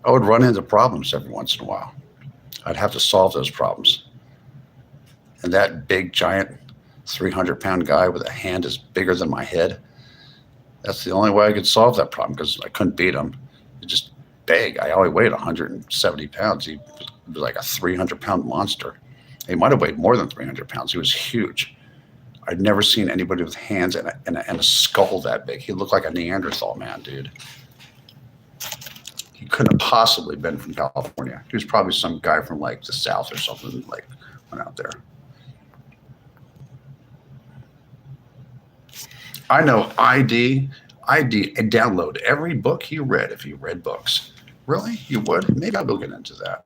I would run into problems every once in a while. I'd have to solve those problems. And that big, giant, 300-pound guy with a hand as bigger than my head, that's the only way I could solve that problem because I couldn't beat him. He's just big. I only weighed 170 pounds. He was like a 300-pound monster. He might have weighed more than 300 pounds. He was huge. I'd never seen anybody with hands and a skull that big. He looked like a Neanderthal man, dude. He couldn't have possibly been from California. He was probably some guy from like the South or something, like went out there. I know ID and download every book he read if he read books. Really? You would? Maybe I'll get into that.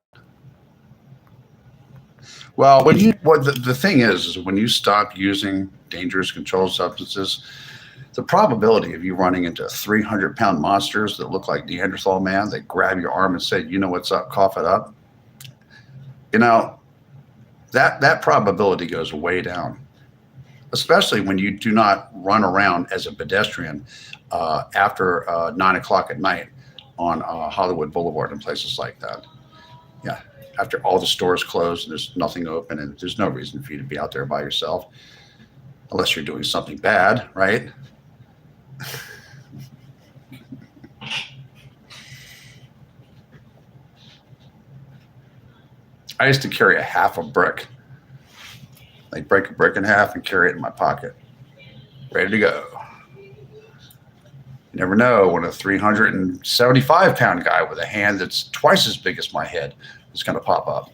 Well, the thing is when you stop using dangerous controlled substances, the probability of you running into 300-pound monsters that look like Neanderthal man that grab your arm and say, "You know what's up, cough it up," that probability goes way down. Especially when you do not run around as a pedestrian after 9 o'clock at night on Hollywood Boulevard and places like that. Yeah, after all the stores closed and there's nothing open and there's no reason for you to be out there by yourself unless you're doing something bad, right? I used to carry a half a brick. Like break a brick in half and carry it in my pocket, ready to go. You never know when a 375-pound guy with a hand that's twice as big as my head is going to pop up.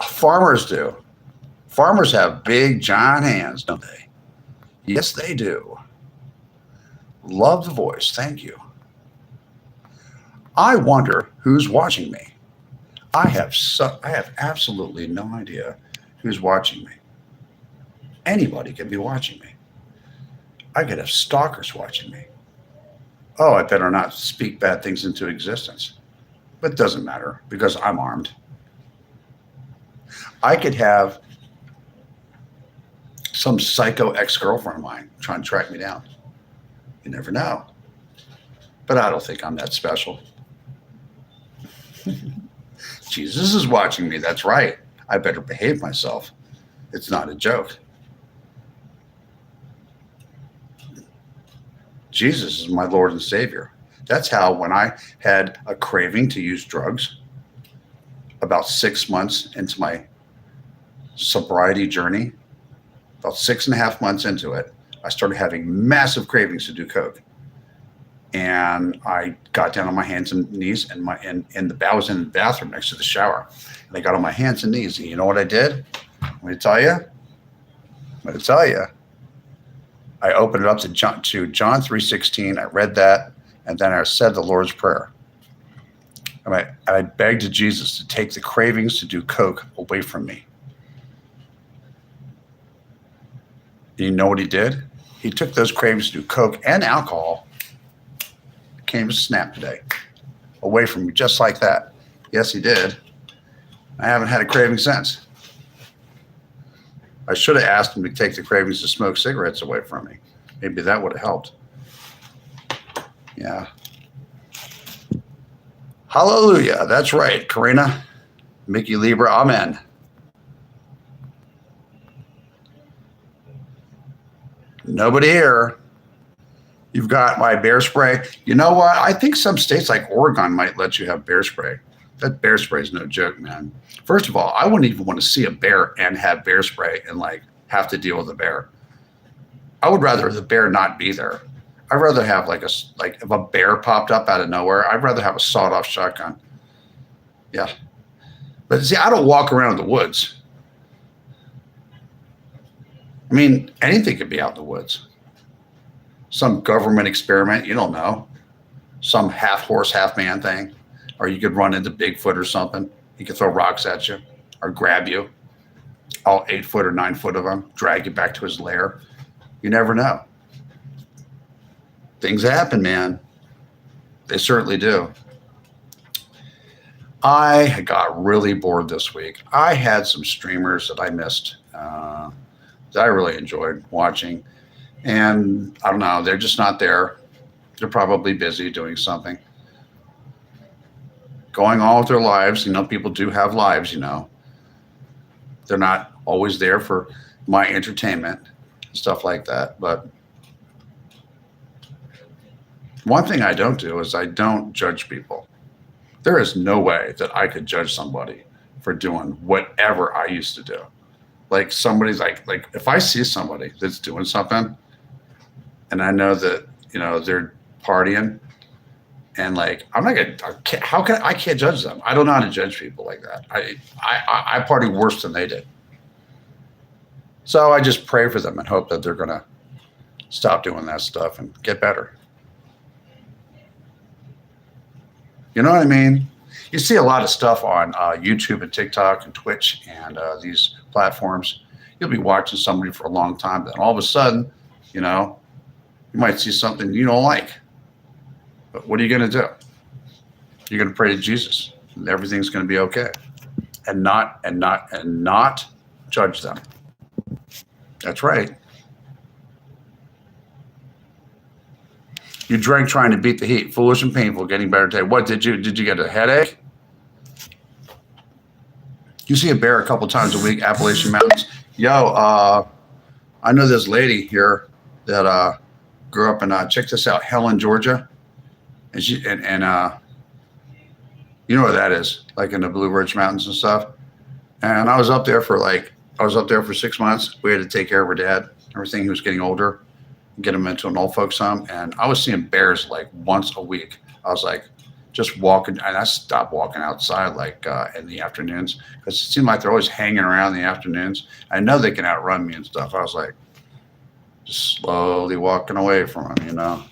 Farmers do. Farmers have big, giant hands, don't they? Yes, they do. Love the voice. Thank you. I wonder who's watching me. I have absolutely no idea who's watching me. Anybody could be watching me. I could have stalkers watching me. Oh, I better not speak bad things into existence. But it doesn't matter because I'm armed. I could have some psycho ex-girlfriend of mine trying to track me down. You never know. But I don't think I'm that special. Jesus is watching me. That's right. I better behave myself. It's not a joke. Jesus is my Lord and Savior. That's how, when I had a craving to use drugs about 6 months into my sobriety journey, about 6.5 months into it, I started having massive cravings to do coke. And I got down on my hands and knees, and I was in the bathroom next to the shower. And I got on my hands and knees, and you know what I did? I'm going to tell you. I opened it up to John 3:16. I read that, and then I said the Lord's Prayer. And I begged Jesus to take the cravings to do coke away from me. You know what he did? He took those cravings to do coke and alcohol, came to snap today, away from me, just like that. Yes, he did. I haven't had a craving since. I should have asked him to take the cravings to smoke cigarettes away from me. Maybe that would have helped. Yeah. Hallelujah. That's right, Karina. Mickey Libra. Amen. Nobody here. You've got my bear spray. You know what? I think some states like Oregon might let you have bear spray. That bear spray is no joke, man. First of all, I wouldn't even want to see a bear and have bear spray and like have to deal with a bear. I would rather the bear not be there. I'd rather have like if a bear popped up out of nowhere, I'd rather have a sawed-off shotgun. Yeah. But see, I don't walk around in the woods. I mean, anything could be out in the woods. Some government experiment, you don't know. Some half horse, half man thing. Or you could run into Bigfoot or something. He could throw rocks at you or grab you. All 8 foot or 9 foot of them, drag you back to his lair. You never know. Things happen, man. They certainly do. I got really bored this week. I had some streamers that I missed that I really enjoyed watching. And I don't know, they're just not there. They're probably busy doing something. Going on with their lives. You know, people do have lives, you know. They're not always there for my entertainment, stuff like that. But one thing I don't do is I don't judge people. There is no way that I could judge somebody for doing whatever I used to do. Like somebody's like if I see somebody that's doing something and I know that, you know, they're partying and like, I'm not going to, I can't judge them. I don't know how to judge people like that. I party worse than they did. So I just pray for them and hope that they're going to stop doing that stuff and get better. You know what I mean? You see a lot of stuff on YouTube and TikTok and Twitch and these platforms. You'll be watching somebody for a long time, then all of a sudden, you know, you might see something you don't like. But what are you going to do? You're going to pray to Jesus, and everything's going to be okay, and not judge them. That's right. You drank trying to beat the heat. Foolish and painful, getting better today. What did you get a headache? You see a bear a couple times a week, Appalachian Mountains. Yo, I know this lady here that grew up in check this out, Helen, Georgia. And she and you know where that is, like in the Blue Ridge Mountains and stuff. And I was up there for 6 months. We had to take care of her dad, everything. He was getting older, get him into an old folks home. And I was seeing bears like once a week. I was like just walking, and I stopped walking outside like in the afternoons because it seemed like they're always hanging around in the afternoons. I know they can outrun me and stuff. I was like just slowly walking away from them, you know.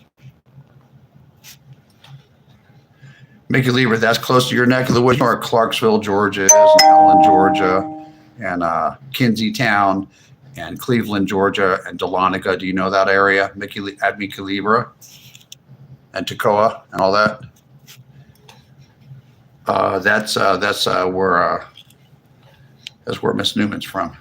Mickey Lieber, that's close to your neck of the woods, or Clarksville, Georgia, is, and Allen, Georgia, and Kinsey Town, and Cleveland, Georgia, and Dahlonega. Do you know that area? Mickey Lieber, and Toccoa, and all that. That's where Miss Newman's from.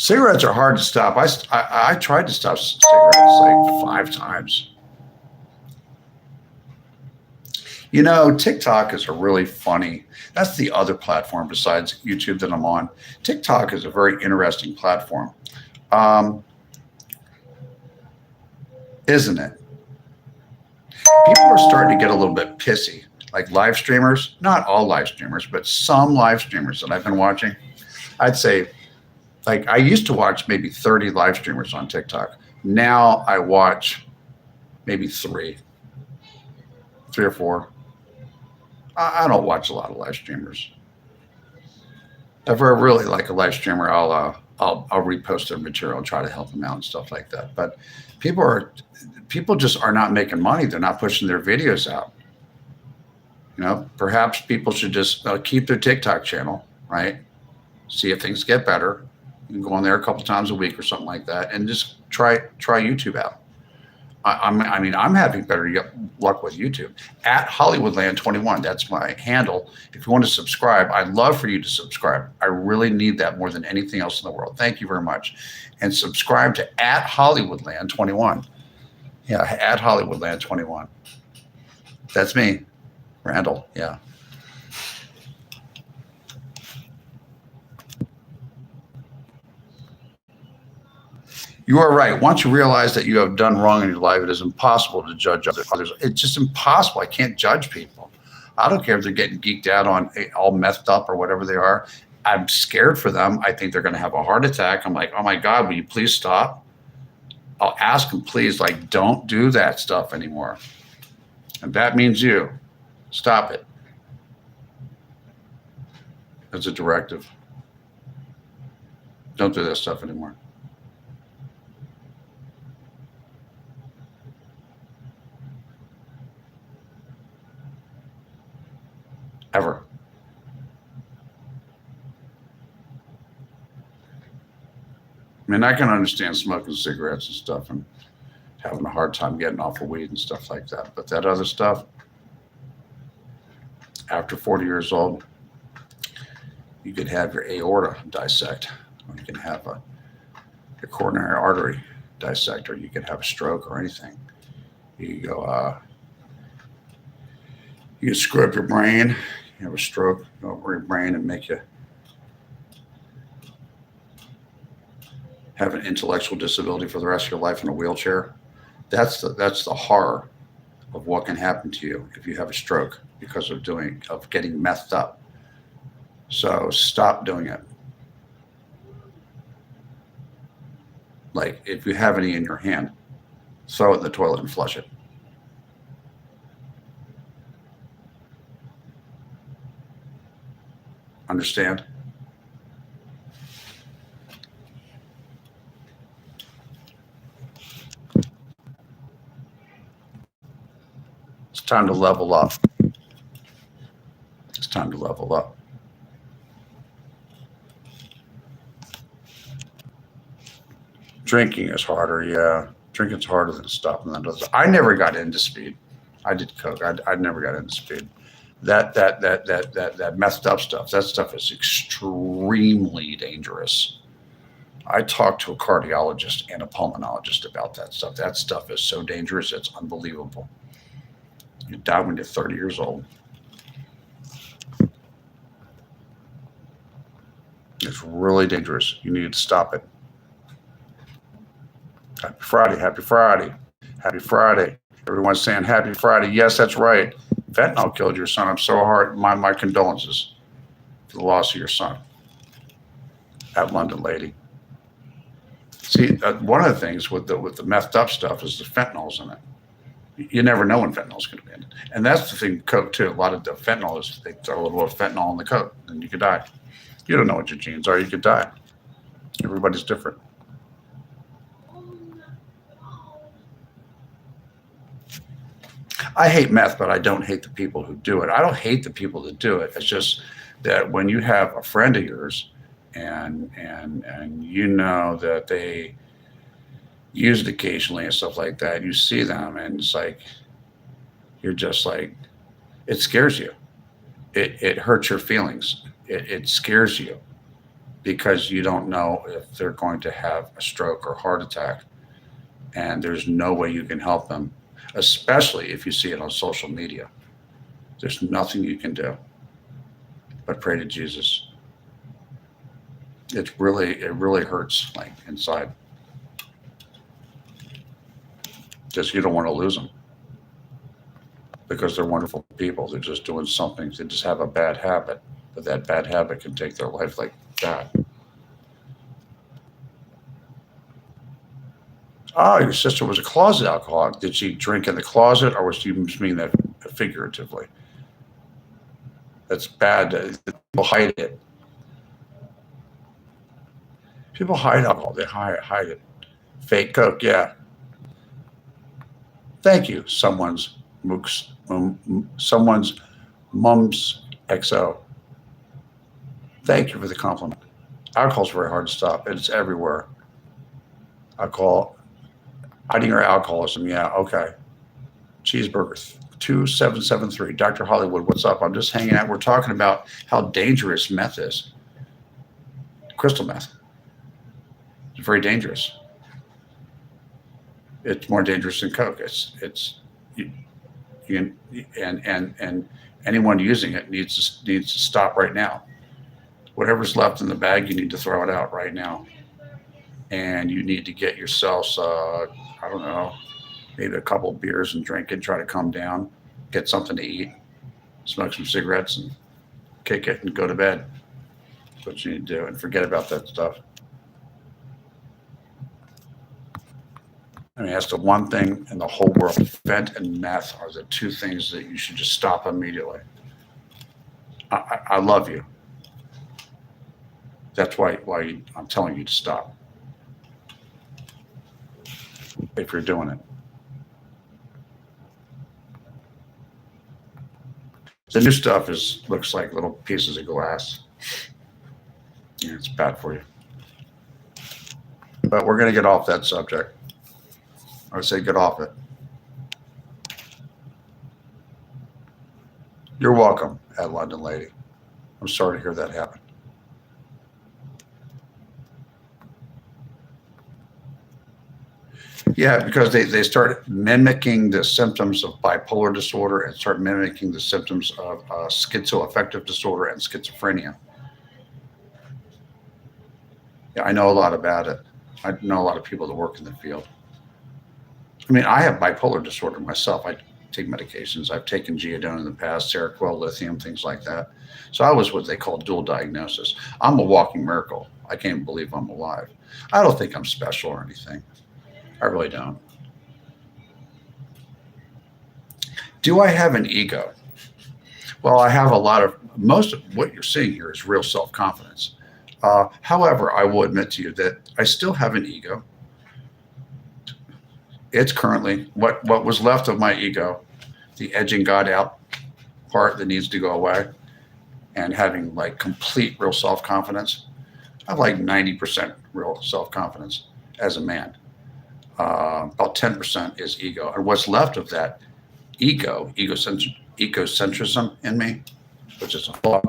Cigarettes are hard to stop. I tried to stop cigarettes like 5 times. You know, TikTok is a really funny, that's the other platform besides YouTube that I'm on. TikTok is a very interesting platform. Isn't it? People are starting to get a little bit pissy, like live streamers, not all live streamers, but some live streamers that I've been watching. I'd say, like, I used to watch maybe 30 live streamers on TikTok. Now I watch maybe three or four. I don't watch a lot of live streamers. If I really like a live streamer, I'll repost their material and try to help them out and stuff like that. But people just are not making money. They're not pushing their videos out. You know, perhaps people should just keep their TikTok channel, right? See if things get better. You can go on there a couple times a week or something like that, and just try YouTube out. I mean, I'm having better luck with YouTube. At Hollywoodland22, that's my handle. If you want to subscribe, I'd love for you to subscribe. I really need that more than anything else in the world. Thank you very much. And subscribe to at Hollywoodland21. Yeah, at Hollywoodland21. That's me, Randall. Yeah. You are right. Once you realize that you have done wrong in your life, it is impossible to judge others. It's just impossible. I can't judge people. I don't care if they're getting geeked out on all messed up or whatever they are. I'm scared for them. I think they're going to have a heart attack. I'm like, oh my God, will you please stop? I'll ask them, please, like, don't do that stuff anymore. And that means you. Stop it. It's a directive. Don't do that stuff anymore. Ever. I mean, I can understand smoking cigarettes and stuff and having a hard time getting off of weed and stuff like that. But that other stuff, after 40 years old, you could have your aorta dissect, or you can have your coronary artery dissect, or you could have a stroke or anything. You go, you screw up your brain, you have a stroke over your brain and make you have an intellectual disability for the rest of your life in a wheelchair. That's the horror of what can happen to you if you have a stroke because of getting messed up. So stop doing it. Like, if you have any in your hand, throw it in the toilet and flush it. Understand? It's time to level up. It's time to level up. Drinking is harder, yeah. Drinking's harder than stopping than others. I never got into speed. I did coke. I never got into speed. That messed up stuff. That stuff is extremely dangerous. I talked to a cardiologist and a pulmonologist about that stuff. That stuff is so dangerous. It's unbelievable. You die when you're 30 years old. It's really dangerous. You need to stop it. Happy Friday, happy Friday, happy Friday. Everyone's saying happy Friday. Yes, that's right. Fentanyl killed your son. I'm so hard. My condolences for the loss of your son. At London Lady. See, one of the things with the messed up stuff is the fentanyl's in it. You never know when fentanyl's going to be in it. And that's the thing with coke too. A lot of the fentanyl is, they throw a little bit of fentanyl in the coke and you could die. You don't know what your genes are. You could die. Everybody's different. I hate meth, but I don't hate the people who do it. I don't hate the people that do it. It's just that when you have a friend of yours and you know that they use it occasionally and stuff like that, you see them and it's like, you're just like, it scares you. It hurts your feelings. It scares you because you don't know if they're going to have a stroke or heart attack. And there's no way you can help them, especially if you see it on social media. There's nothing you can do but pray to Jesus. It really hurts like inside, because you don't want to lose them, because they're wonderful people. They're just doing something. They just have a bad habit, but that bad habit can take their life like that. Oh, your sister was a closet alcoholic. Did she drink in the closet, or was she mean that figuratively? That's bad. People hide it. People hide alcohol. They hide it. Fake Coke, yeah. Thank you. Someone's mum's XO. Thank you for the compliment. Alcohol's very hard to stop. It's everywhere. Alcohol, hiding your alcoholism. Yeah, okay. Cheeseburger 2773. Dr. Hollywood, what's up? I'm just hanging out. We're talking about how dangerous meth is. Crystal meth. It's very dangerous. It's more dangerous than Coke. And anyone using it needs to stop right now. Whatever's left in the bag, you need to throw it out right now. And you need to get yourselves, I don't know, maybe a couple of beers and drink it, try to calm down, get something to eat, smoke some cigarettes and kick it and go to bed. That's what you need to do, and forget about that stuff. I mean, that's the one thing in the whole world. Vent and meth are the two things that you should just stop immediately. I love you. That's why I'm telling you to stop. If you're doing it. The new stuff looks like little pieces of glass. Yeah, it's bad for you. But we're going to get off that subject. I would say get off it. You're welcome, at London Lady. I'm sorry to hear that happen. Yeah, because they start mimicking the symptoms of bipolar disorder and start mimicking the symptoms of schizoaffective disorder and schizophrenia. Yeah, I know a lot about it. I know a lot of people that work in the field. I mean, I have bipolar disorder myself. I take medications. I've taken Geodone in the past, Seroquel, lithium, things like that. So I was what they call dual diagnosis. I'm a walking miracle. I can't believe I'm alive. I don't think I'm special or anything. I really don't. Do I have an ego? Well, I have most of what you're seeing here is real self-confidence. However, I will admit to you that I still have an ego. It's currently what was left of my ego, the edging God out part that needs to go away, and having like complete real self-confidence. I have like 90% real self-confidence as a man. About 10% is ego. And what's left of that egocentrism in me, which is a flaw,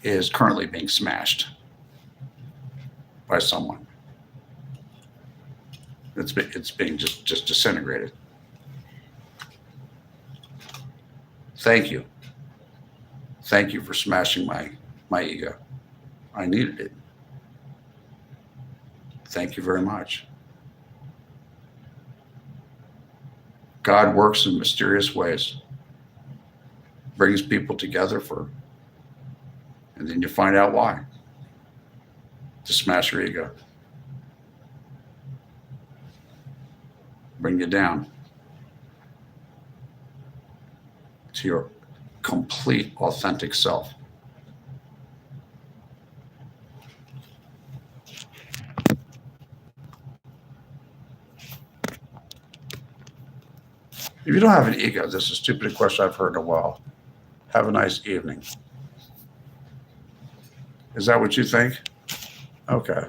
is currently being smashed by someone. It's being just disintegrated. Thank you. Thank you for smashing my ego. I needed it. Thank you very much. God works in mysterious ways, brings people together and then you find out why. To smash your ego. Bring you down to your complete authentic self. If you don't have an ego, this is the stupidest question I've heard in a while. Have a nice evening. Is that what you think? Okay.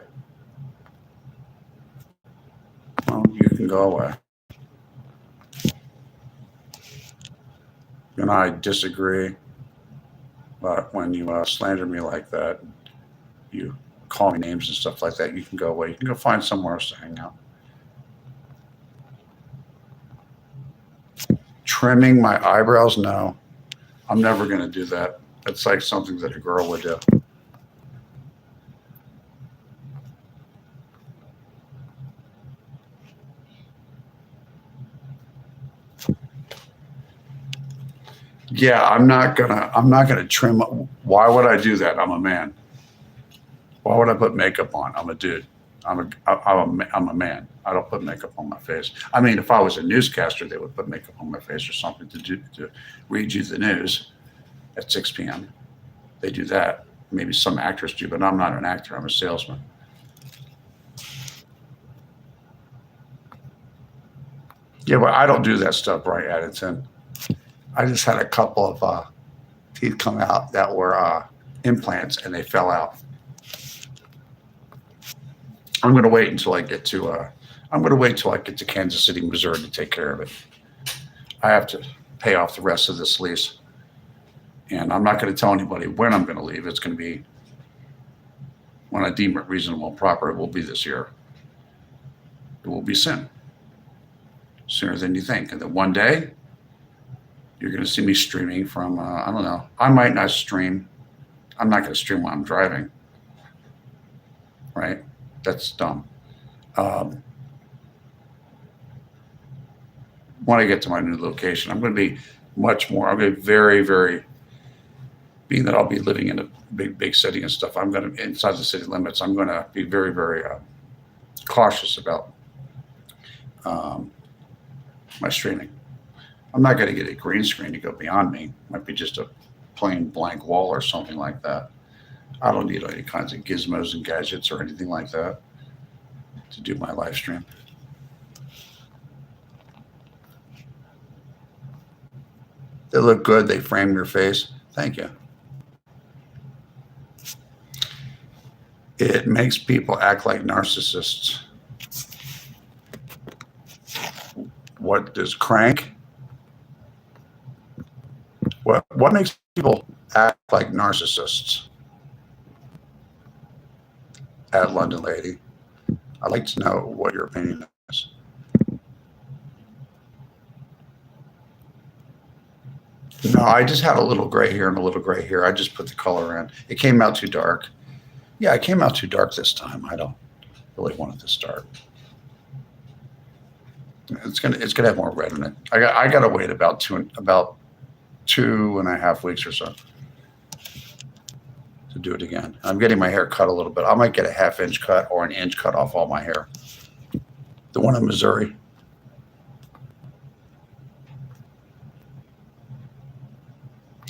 Well, you can go away. And I disagree, but when you slander me like that, you call me names and stuff like that, you can go away. You can go find somewhere else to hang out. Trimming my eyebrows? No, I'm never going to do that. It's like something that a girl would do. Yeah, I'm not gonna trim. Why would I do that? I'm a man. Why would I put makeup on? I'm a dude. I'm a man. I don't put makeup on my face. I mean, if I was a newscaster, they would put makeup on my face or something to read you the news at 6 p.m. They do that. Maybe some actors do, but I'm not an actor. I'm a salesman. Yeah, but I don't do that stuff, right, Addington? I just had a couple of teeth come out that were implants, and they fell out. I'm going to wait until I get to. I'm going to wait till I get to Kansas City, Missouri, to take care of it. I have to pay off the rest of this lease, and I'm not going to tell anybody when I'm going to leave. It's going to be when I deem it reasonable and proper. It will be this year. It will be soon, sooner than you think, and then one day. You're going to see me streaming from, I don't know. I might not stream. I'm not going to stream while I'm driving. Right? That's dumb. When I get to my new location, I'm going to be much more, I'm going to be very, very, being that I'll be living in a big city and stuff, I'm going to, inside the city limits, I'm going to be very, very cautious about my streaming. I'm not going to get a green screen to go beyond me. It might be just a plain blank wall or something like that. I don't need any kinds of gizmos and gadgets or anything like that to do my live stream. They look good. They frame your face. Thank you. It makes people act like narcissists. What does crank? What makes people act like narcissists? At London Lady, I'd like to know what your opinion is. No, I just had a little gray here and a little gray here. I just put the color in. It came out too dark. Yeah, it came out too dark this time. I don't really want it to start. It's gonna have more red in it. I gotta wait about 2.5 weeks or so to do it again. I'm getting my hair cut a little bit. I might get a 1/2 inch cut or an inch cut off all my hair. The one in Missouri.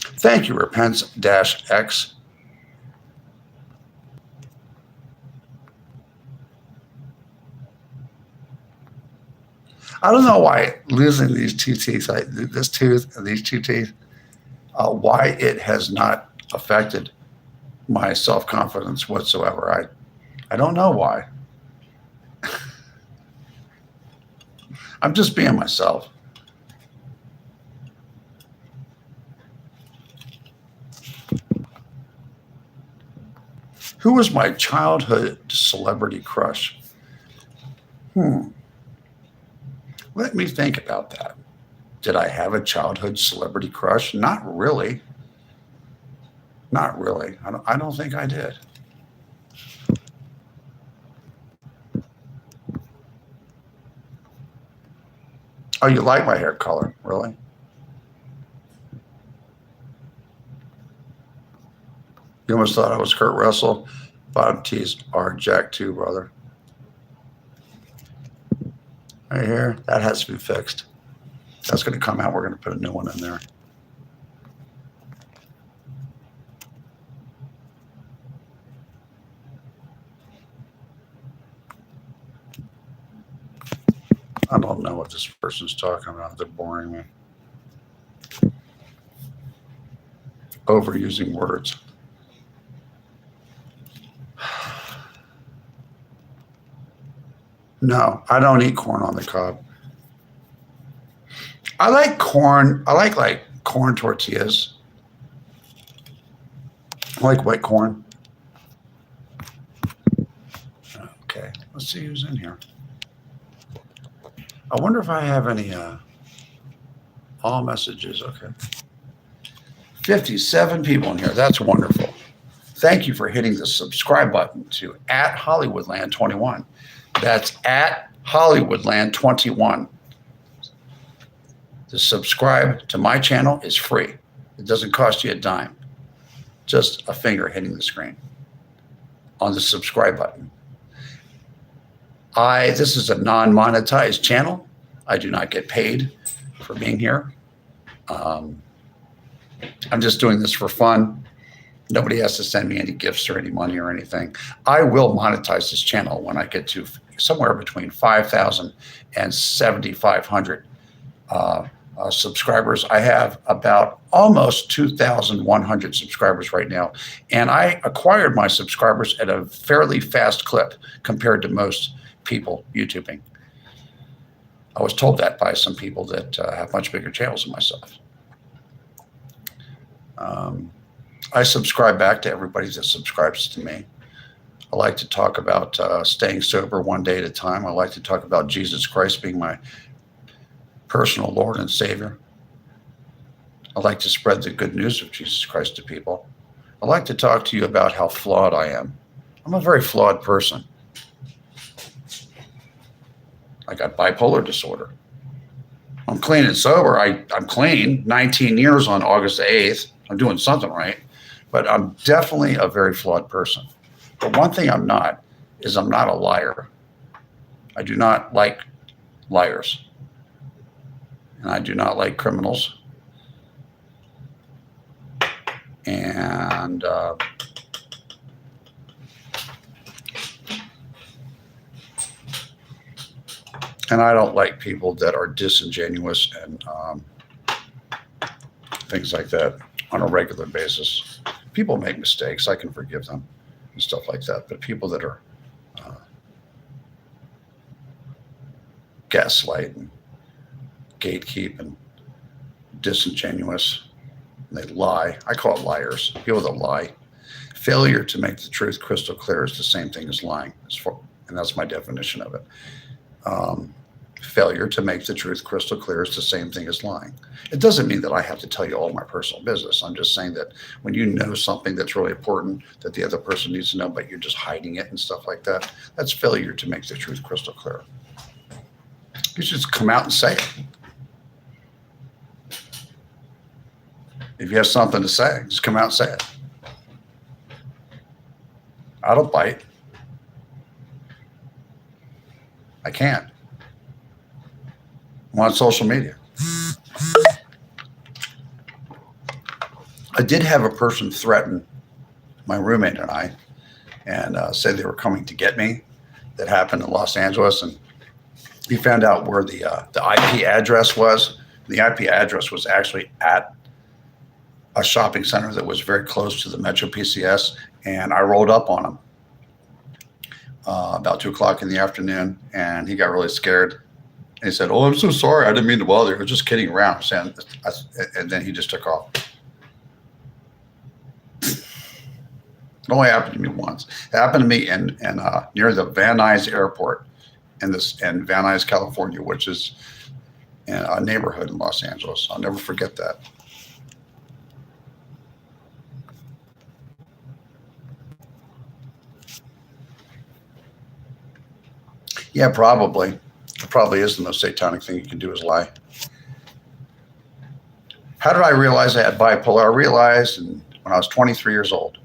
Thank you, Repents-X. I don't know why losing these two teeth, this tooth and these two teeth, why it has not affected my self-confidence whatsoever. I don't know why. I'm just being myself. Who was my childhood celebrity crush? Let me think about that. Did I have a childhood celebrity crush? Not really. Not really. I don't think I did. Oh, you like my hair color? Really? You almost thought I was Kurt Russell. Bottom tees are Jack too, brother. Right here, that has to be fixed. That's going to come out. We're going to put a new one in there. I don't know what this person's talking about. They're boring me. Overusing words. No, I don't eat corn on the cob. I like corn. I like corn tortillas. I like white corn. Let's see who's in here. I wonder if I have any all messages. Okay. 57 people in here. That's wonderful. Thank you for hitting the subscribe button to @Hollywoodland21. That's @Hollywoodland21. To subscribe to my channel is free. It doesn't cost you a dime. Just a finger hitting the screen on the subscribe button. This is a non-monetized channel. I do not get paid for being here. I'm just doing this for fun. Nobody has to send me any gifts or any money or anything. I will monetize this channel when I get to somewhere between 5,000 and 7,500 subscribers. I have about almost 2,100 subscribers right now. And I acquired my subscribers at a fairly fast clip compared to most people YouTubing. I was told that by some people that have much bigger channels than myself. I subscribe back to everybody that subscribes to me. I like to talk about staying sober one day at a time. I like to talk about Jesus Christ being my personal Lord and Savior. I like to spread the good news of Jesus Christ to people. I like to talk to you about how flawed I am. I'm a very flawed person. I got bipolar disorder. I'm clean and sober. I'm clean, 19 years on August 8th. I'm doing something right, but I'm definitely a very flawed person. But one thing I'm not is I'm not a liar. I do not like liars. And I do not like criminals. And I don't like people that are disingenuous and things like that on a regular basis. People make mistakes. I can forgive them and stuff like that. But people that are gaslight and gatekeep and disingenuous, and they lie. I call it liars. People that lie. Failure to make the truth crystal clear is the same thing as lying. And that's my definition of it. Failure to make the truth crystal clear is the same thing as lying. It doesn't mean that I have to tell you all my personal business. I'm just saying that when you know something that's really important that the other person needs to know, but you're just hiding it and stuff like that, that's failure to make the truth crystal clear. You should just come out and say it. If you have something to say, just come out and say it. I don't bite. I can't. I'm on social media. I did have a person threaten my roommate and I and say they were coming to get me. That happened in Los Angeles. And he found out where the IP address was. The IP address was actually at a shopping center that was very close to the Metro PCS. And I rolled up on him about 2 o'clock in the afternoon. And he got really scared. And he said, "Oh, I'm so sorry. I didn't mean to bother you. I was just kidding around." And then he just took off. It only happened to me once. It happened to me in near the Van Nuys Airport in Van Nuys, California, which is in a neighborhood in Los Angeles. I'll never forget that. Yeah, probably. It probably is the most satanic thing you can do is lie. How did I realize I had bipolar? I realized when I was 23 years old.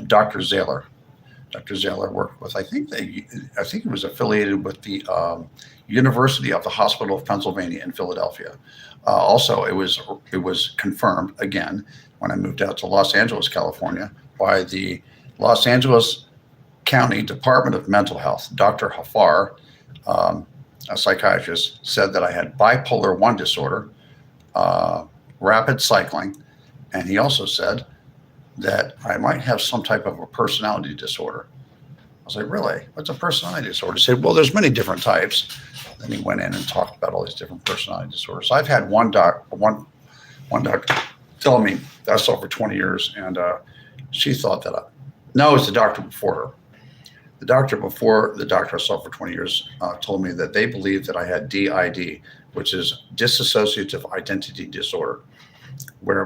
Dr. Zahler. Dr. Zahler worked with, I think it was affiliated with the University of the Hospital of Pennsylvania in Philadelphia. Also, it was confirmed again when I moved out to Los Angeles, California, by the Los Angeles County Department of Mental Health. Dr. Hafar, a psychiatrist, said that I had bipolar 1 disorder, rapid cycling, and he also said that I might have some type of a personality disorder. I was like, "Really? What's a personality disorder?" He said, "Well, there's many different types." Then he went in and talked about all these different personality disorders. So I've had one doctor tell me that's over 20 years, and she thought that no, it was the doctor before her. The doctor before the doctor I saw for 20 years told me that they believed that I had DID, which is dissociative identity disorder, where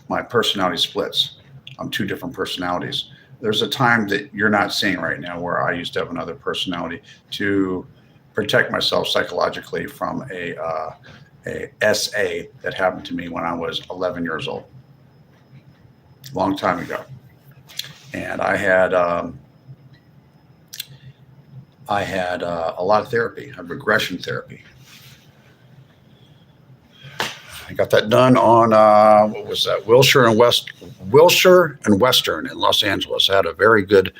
my personality splits. I'm two different personalities. There's a time that you're not seeing right now where I used to have another personality to protect myself psychologically from a SA that happened to me when I was 11 years old, long time ago. And I had a lot of therapy, a regression therapy. I got that done on what was that? Wilshire and Western in Los Angeles. I had a very good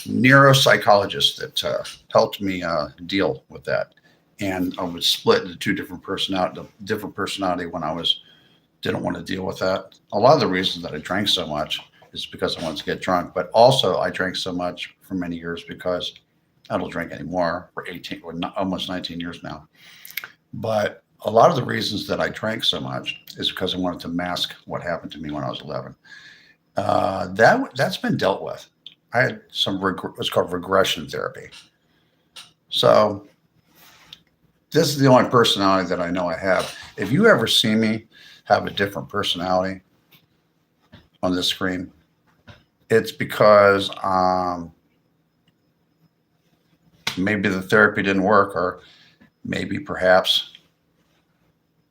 neuropsychologist that helped me deal with that. And I was split into two different personality when I didn't want to deal with that. A lot of the reasons that I drank so much is because I wanted to get drunk, but also I drank so much for many years because I don't drink anymore for 18 or almost 19 years now. But a lot of the reasons that I drank so much is because I wanted to mask what happened to me when I was 11. That's been dealt with. I had what's called regression therapy. So this is the only personality that I know I have. If you ever see me have a different personality on this screen, it's because maybe the therapy didn't work, or maybe perhaps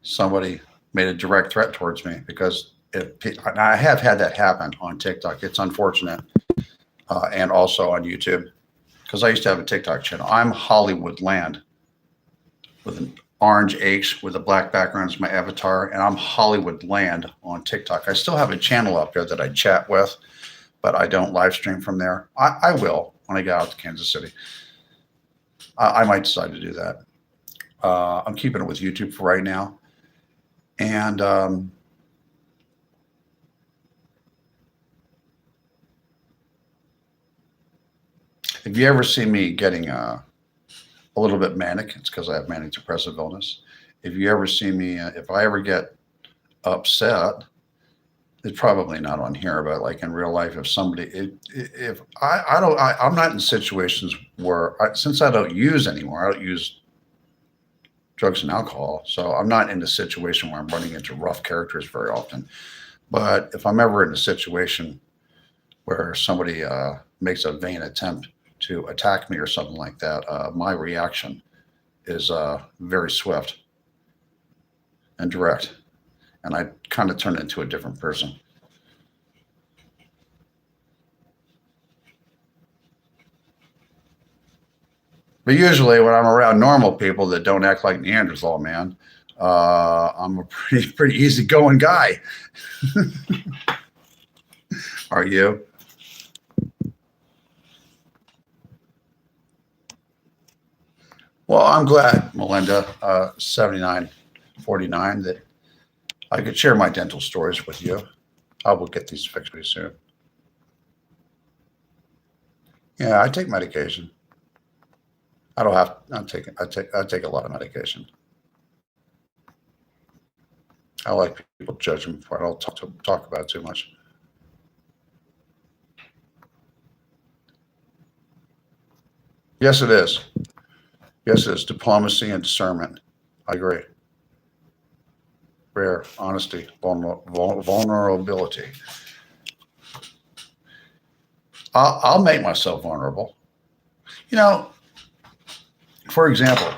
somebody made a direct threat towards me, because I have had that happen on TikTok. It's unfortunate. And also on YouTube, because I used to have a TikTok channel. I'm Hollywoodland with an orange H with a black background as my avatar, and I'm Hollywoodland on TikTok. I still have a channel up there that I chat with, but I don't live stream from there. I will when I get out to Kansas City. I might decide to do that. I'm keeping it with YouTube for right now. And if you ever see me getting a little bit manic, it's because I have manic depressive illness. If you ever see me, if I ever get upset, it's probably not on here, but like in real life, if somebody, if I'm not in situations where, since I don't use anymore, I don't use drugs and alcohol. So I'm not in a situation where I'm running into rough characters very often. But if I'm ever in a situation where somebody makes a vain attempt to attack me or something like that, my reaction is very swift and direct. And I kind of turn into a different person. But usually when I'm around normal people that don't act like Neanderthal man, I'm a pretty easygoing guy. Are you? Well, I'm glad, Melinda, 7949, that I could share my dental stories with you. I will get these fixed pretty soon. Yeah, I take medication. I don't have. I take a lot of medication. I like people judge me before I don't talk about it too much. Yes, it is. Yes, it is. Diplomacy and discernment. I agree. Rare, honesty, vulnerability. I'll make myself vulnerable. You know, for example,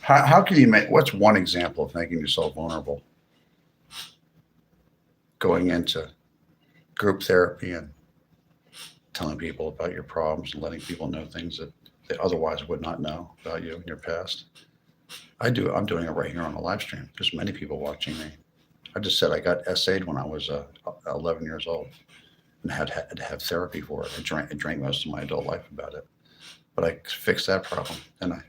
how can you what's one example of making yourself vulnerable? Going into group therapy and telling people about your problems and letting people know things that they otherwise would not know about you in your past. I'm doing it right here on the live stream. There's many people watching me. I just said I got SA'd when I was 11 years old and had to have therapy for it. I drank most of my adult life about it. But I fixed that problem, and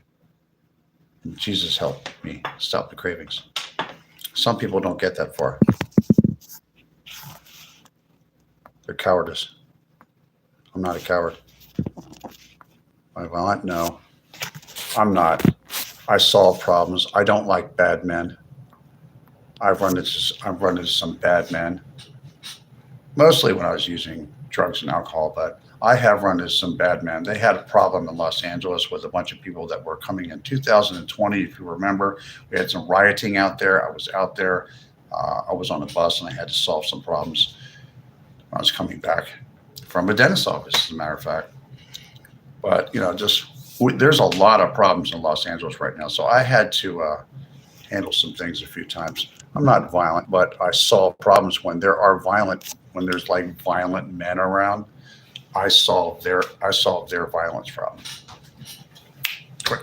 Jesus helped me stop the cravings. Some people don't get that far. They're cowardice. I'm not a coward. No, I'm not. I solve problems. I don't like bad men. I've run into some bad men, mostly when I was using drugs and alcohol, but I have run into some bad men. They had a problem in Los Angeles with a bunch of people that were coming in 2020. If you remember, we had some rioting out there. I was out there. I was on a bus and I had to solve some problems when I was coming back from a dentist's office, as a matter of fact. But, there's a lot of problems in Los Angeles right now. So I had to handle some things a few times. I'm not violent, but I solve problems when when there's like violent men around. I solve their violence problem. Quick.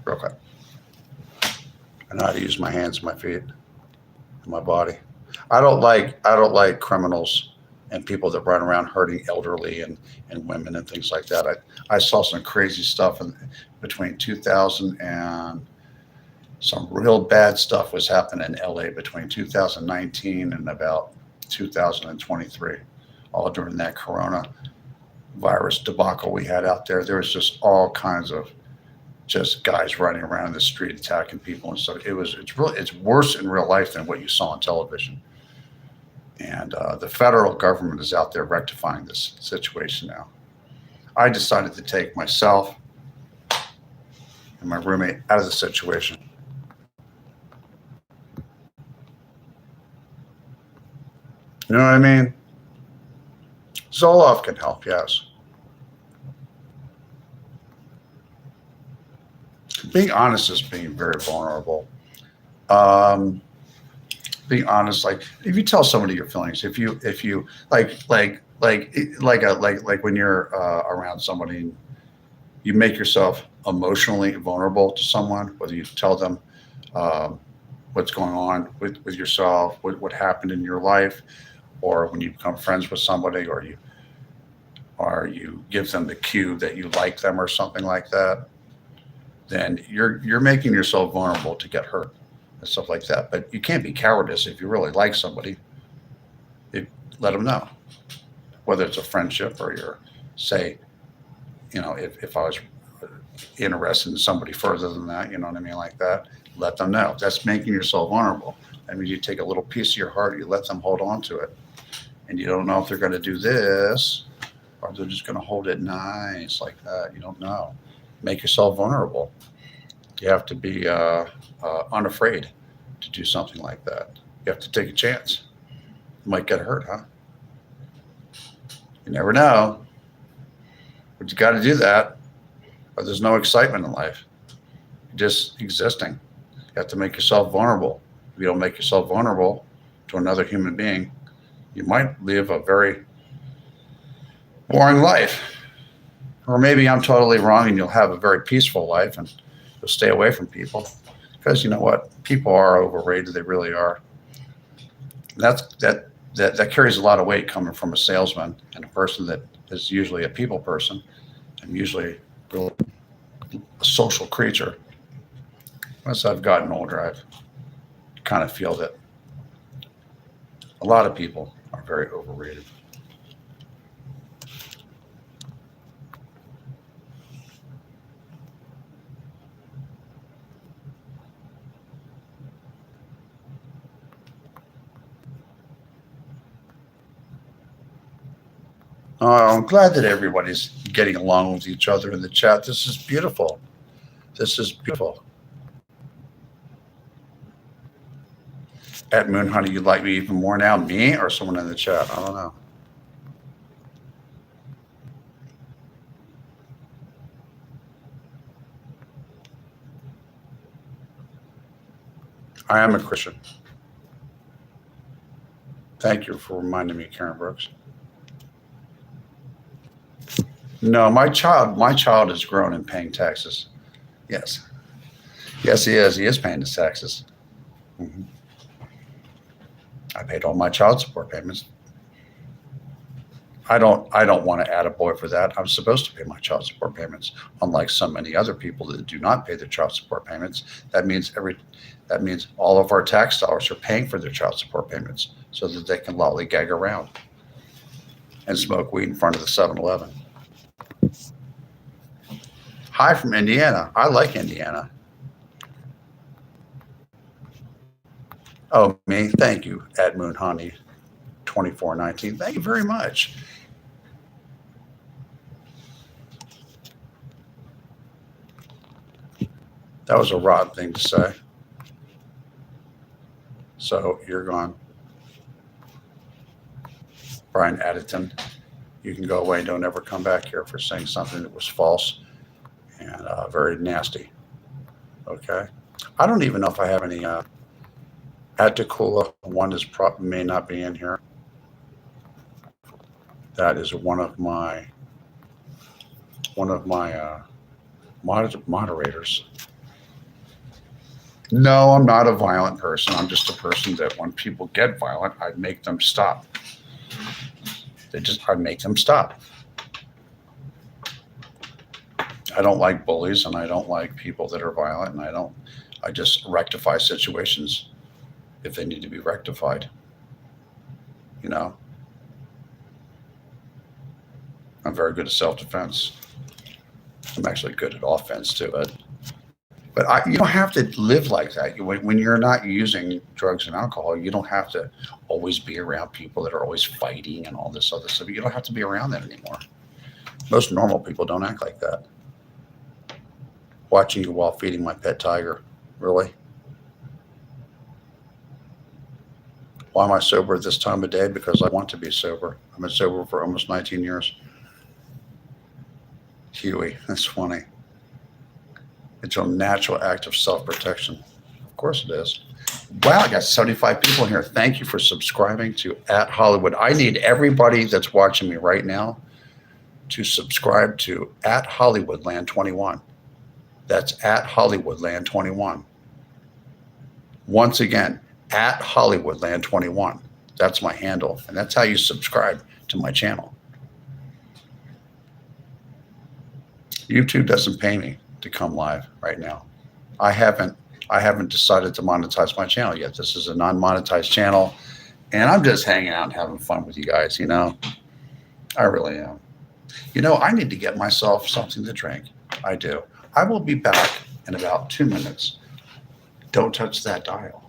Real quick. I know how to use my hands, my feet, and my body. I don't like criminals and people that run around hurting elderly and women and things like that. I saw some crazy stuff between 2000 and some real bad stuff was happening in LA between 2019 and about 2023, all during that coronavirus debacle we had out there. There was just all kinds of just guys running around the street attacking people and stuff. It's worse in real life than what you saw on television. And the federal government is out there rectifying this situation now. I decided to take myself and my roommate out of the situation. You know what I mean? Zoloft can help, yes. Being honest is being very vulnerable. Being honest, like if you tell somebody your feelings, if you like when you're around somebody, you make yourself emotionally vulnerable to someone, whether you tell them what's going on with yourself, what happened in your life, or when you become friends with somebody, or you give them the cue that you like them or something like that, then you're making yourself vulnerable to get hurt and stuff like that. But you can't be cowardice. If you really like somebody, let them know, whether it's a friendship or if I was interested in somebody further than that, you know what I mean, like that, let them know. That's making yourself vulnerable. I mean, you take a little piece of your heart, you let them hold on to it, and you don't know if they're going to do this or they're just going to hold it nice like that. You don't know. Make yourself vulnerable. You have to be unafraid to do something like that. You have to take a chance. You might get hurt, huh? You never know. But you got to do that, or there's no excitement in life. You're just existing. You have to make yourself vulnerable. If you don't make yourself vulnerable to another human being, you might live a very boring life. Or maybe I'm totally wrong and you'll have a very peaceful life and you'll stay away from people. Because you know what? People are overrated. They really are. That carries a lot of weight coming from a salesman and a person that is usually a people person and usually really a social creature. As I've gotten older, I've kind of feel that a lot of people are very overrated. I'm glad that everybody's getting along with each other in the chat. This is beautiful. This is beautiful. At Moon Honey, you like me even more now, me or someone in the chat? I don't know. I am a Christian. Thank you for reminding me, Karen Brooks. No, my child is grown and paying taxes. Yes. Yes, he is. He is paying his taxes. Mm-hmm. I paid all my child support payments. I don't want to add a boy for that. I'm supposed to pay my child support payments, unlike so many other people that do not pay their child support payments. That means all of our tax dollars are paying for their child support payments so that they can lollygag around and smoke weed in front of the 7-Eleven. Hi from Indiana. I like Indiana. Oh, me. Thank you, at Moon Honey 2419. Thank you very much. That was a Rod thing to say. So you're gone. Brian Addington, you can go away. Don't ever come back here for saying something that was false and very nasty. Okay. I don't even know if I have any. Atakula one is may not be in here. That is one of my moderators. No, I'm not a violent person. I'm just a person that when people get violent, I make them stop. I make them stop. I don't like bullies and I don't like people that are violent, and I just rectify situations if they need to be rectified. You know, I'm very good at self-defense. I'm actually good at offense too, but you don't have to live like that. When you're not using drugs and alcohol, you don't have to always be around people that are always fighting and all this other stuff. You don't have to be around that anymore. Most normal people don't act like that. Watching you while feeding my pet tiger, really? Why am I sober at this time of day? Because I want to be sober. I've been sober for almost 19 years. Huey, that's funny. It's a natural act of self-protection. Of course it is. Wow, I got 75 people here. Thank you for subscribing to @Hollywood. I need everybody that's watching me right now to subscribe to @Hollywoodland21. That's @Hollywoodland21. Once again, @Hollywoodland21. That's my handle, and that's how you subscribe to my channel. YouTube doesn't pay me to come live right now. I haven't decided to monetize my channel yet. This is a non-monetized channel, and I'm just hanging out and having fun with you guys, you know. I really am. You know, I need to get myself something to drink. I do. I will be back in about 2 minutes. Don't touch that dial.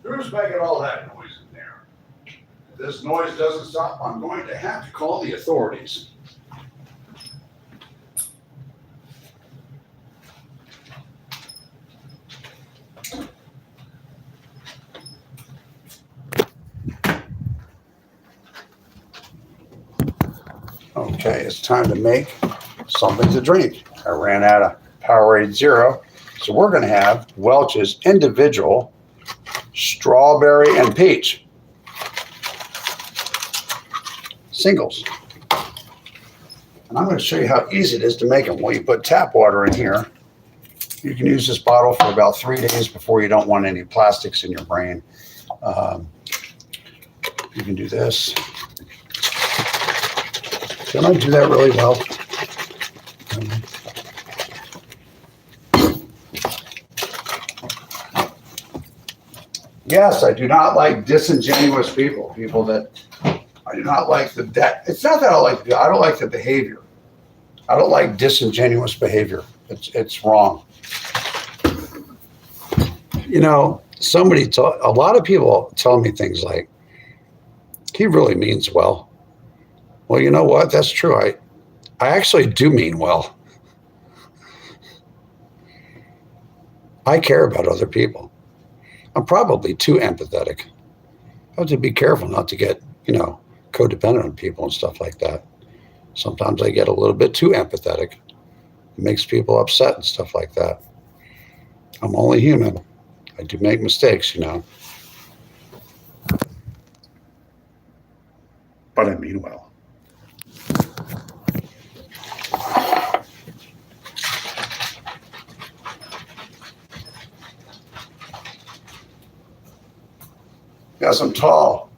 Who's making all that noise in there? If this noise doesn't stop, I'm going to have to call the authorities. Okay, it's time to make something to drink. I ran out of Powerade Zero, so we're going to have Welch's individual strawberry and peach singles. And I'm going to show you how easy it is to make them. Well, you put tap water in here. You can use this bottle for about 3 days before you don't want any plastics in your brain. You can do this. Can I do that really well? Yes, I do not like disingenuous people. People that I do not like it's not that I don't like the behavior. I don't like disingenuous behavior. It's wrong. You know, a lot of people tell me things like, he really means well. Well, you know what? That's true. I actually do mean well. I care about other people. I'm probably too empathetic. I have to be careful not to get, codependent on people and stuff like that. Sometimes I get a little bit too empathetic. It makes people upset and stuff like that. I'm only human. I do make mistakes, But I mean well. Yes, I'm tall.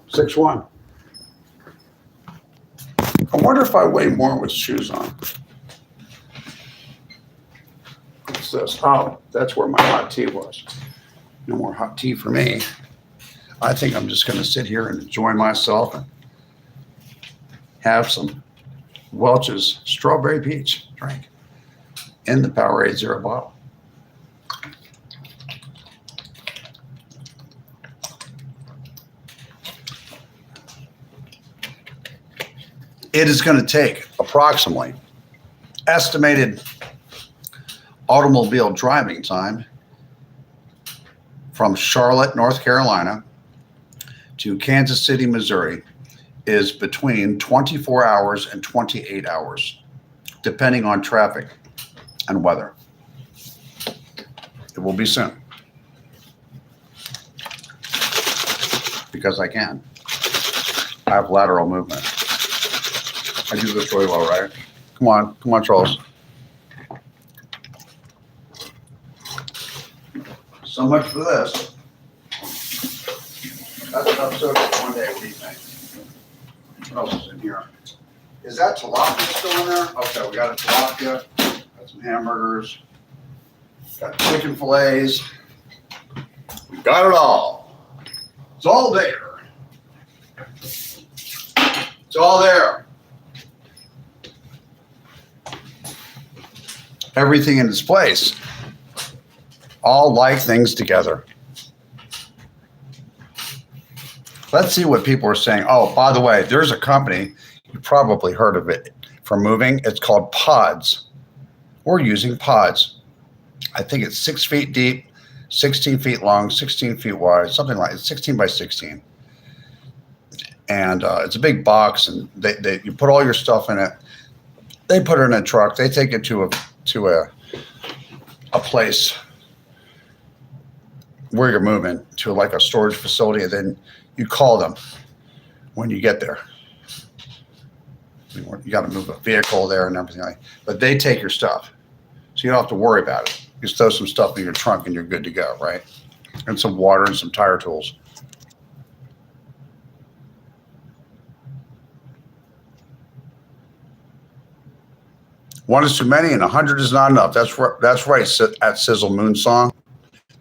6'1". I wonder if I weigh more with shoes on. What's this? Oh, that's where my hot tea was. No more hot tea for me. I think I'm just going to sit here and enjoy myself and have some Welch's strawberry peach drink in the Powerade Zero bottle. It is going to take approximately estimated automobile driving time from Charlotte, North Carolina to Kansas City, Missouri is between 24 hours and 28 hours, depending on traffic and weather. It will be soon. Because I can. I have lateral movement. I do this really well, right? Come on, Charles. So much for this. That's enough soda for one day. What do you think? What else is in here? Is that tilapia still in there? Okay, we got a tilapia. Got some hamburgers. Got chicken fillets. We got it all. It's all there. It's all there. Everything in its place. All like things together. Let's see what people are saying. Oh, by the way, there's a company, you probably heard of it, for moving. It's called Pods. We're using Pods. I think it's 6 feet deep, 16 feet long, 16 feet wide, something like it, 16 by 16. And it's a big box, and you put all your stuff in it. They put it in a truck. They take it to a place where you're moving to, like a storage facility, and then you call them when you get there. You got to move a vehicle there and everything like that. But they take your stuff, so you don't have to worry about it. You just throw some stuff in your trunk and you're good to go, right? And some water and some tire tools. One is too many and 100 is not enough. That's right, at Sizzle Moon Song.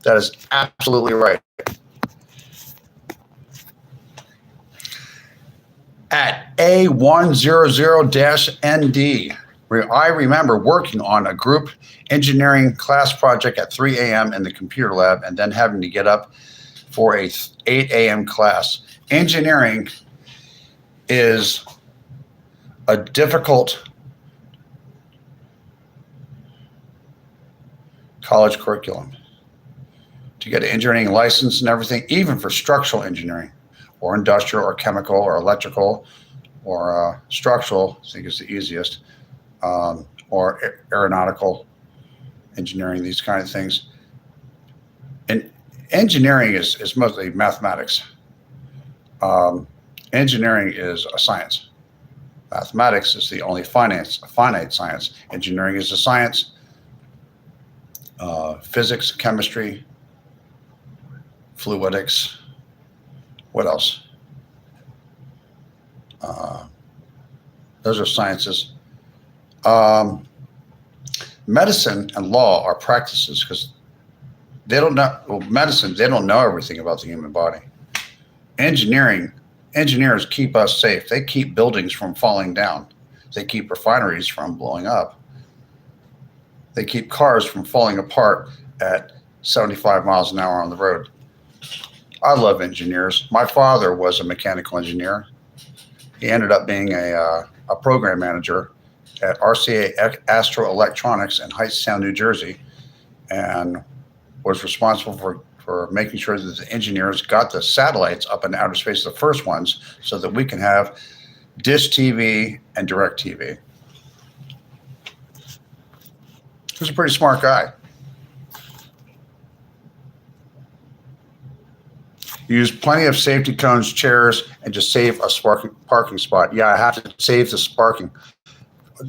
That is absolutely right. At A100-ND, I remember working on a group engineering class project at 3 a.m. in the computer lab and then having to get up for a 8 a.m. class. Engineering is a difficult college curriculum. to get an engineering license and everything, even for structural engineering or industrial or chemical or electrical or structural, I think is the easiest, or aeronautical engineering, these kind of things. And engineering is mostly mathematics. Engineering is a science. Mathematics is the only finite science. Engineering is a science. Physics, chemistry, fluidics. What else? Those are sciences. Medicine and law are practices because they don't know, well, medicine, they don't know everything about the human body. Engineers keep us safe. They keep buildings from falling down. They keep refineries from blowing up. They keep cars from falling apart at 75 miles an hour on the road. I love engineers. My father was a mechanical engineer. He ended up being a program manager at RCA Astro Electronics in Hightstown, New Jersey, and was responsible for making sure that the engineers got the satellites up in outer space, the first ones, so that we can have dish TV and direct TV. He was a pretty smart guy. Use plenty of safety cones, chairs, and just save a parking spot. Yeah, I have to save the parking. I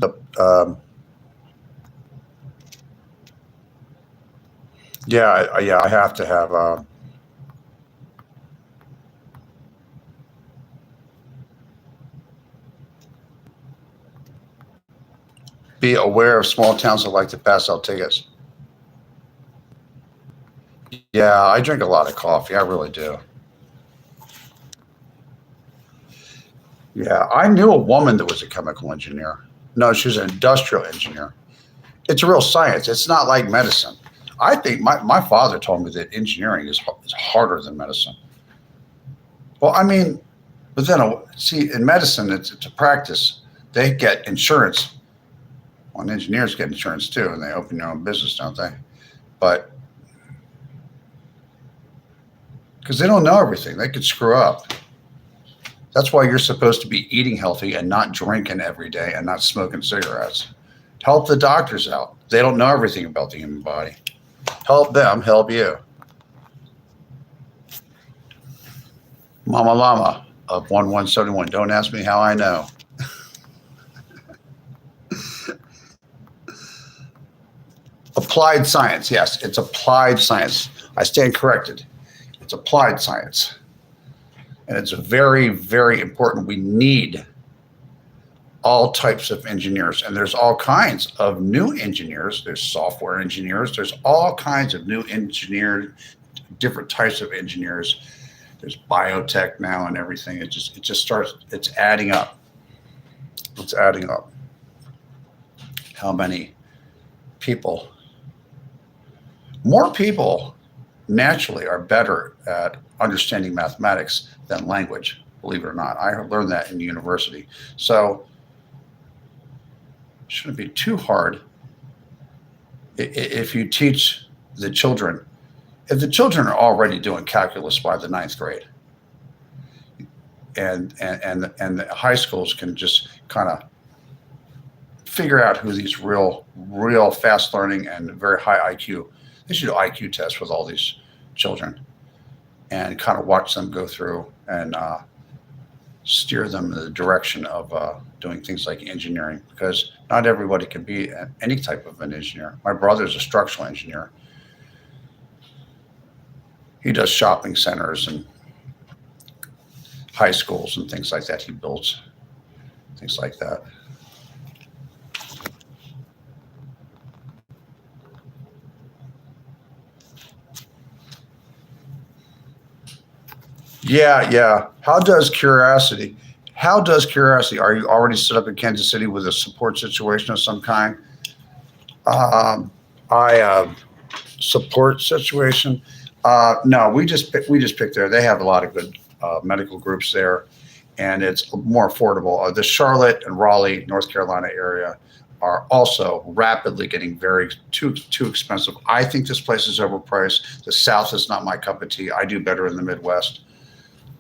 have to have. Be aware of small towns that like to pass out tickets. Yeah, I drink a lot of coffee. I really do. Yeah, I knew a woman that was a chemical engineer. No, she was an industrial engineer. It's a real science. It's not like medicine. I think my father told me that engineering is harder than medicine. Well, I mean, but then, see, in medicine, it's a practice. They get insurance. Well, engineers get insurance too, and they open their own business, don't they? But because they don't know everything, they could screw up. That's why you're supposed to be eating healthy and not drinking every day and not smoking cigarettes. Help the doctors out. They don't know everything about the human body. Help them help you. Mama Llama of 1171. Don't ask me how I know. Applied science. Yes, it's applied science. I stand corrected. It's applied science. And it's very, very important. We need all types of engineers. And there's all kinds of new engineers. There's software engineers. There's all kinds of new engineers, different types of engineers. There's biotech now and everything. It just starts, it's adding up. It's adding up. How many people? More people naturally are better at understanding mathematics than language, believe it or not. I learned that in university. So it shouldn't be too hard if you teach the children. If the children are already doing calculus by the 9th grade, and the high schools can just kind of figure out who these real fast learning and very high IQ. They should do IQ tests with all these children and kind of watch them go through and steer them in the direction of doing things like engineering, because not everybody can be any type of an engineer. My brother's a structural engineer. He does shopping centers and high schools and things like that. He builds things like that. Yeah. How does curiosity, are you already set up in Kansas City with a support situation of some kind? Support situation? No, we just picked there. They have a lot of good medical groups there, and it's more affordable. The Charlotte and Raleigh, North Carolina area are also rapidly getting very too expensive. I think this place is overpriced. The South is not my cup of tea. I do better in the Midwest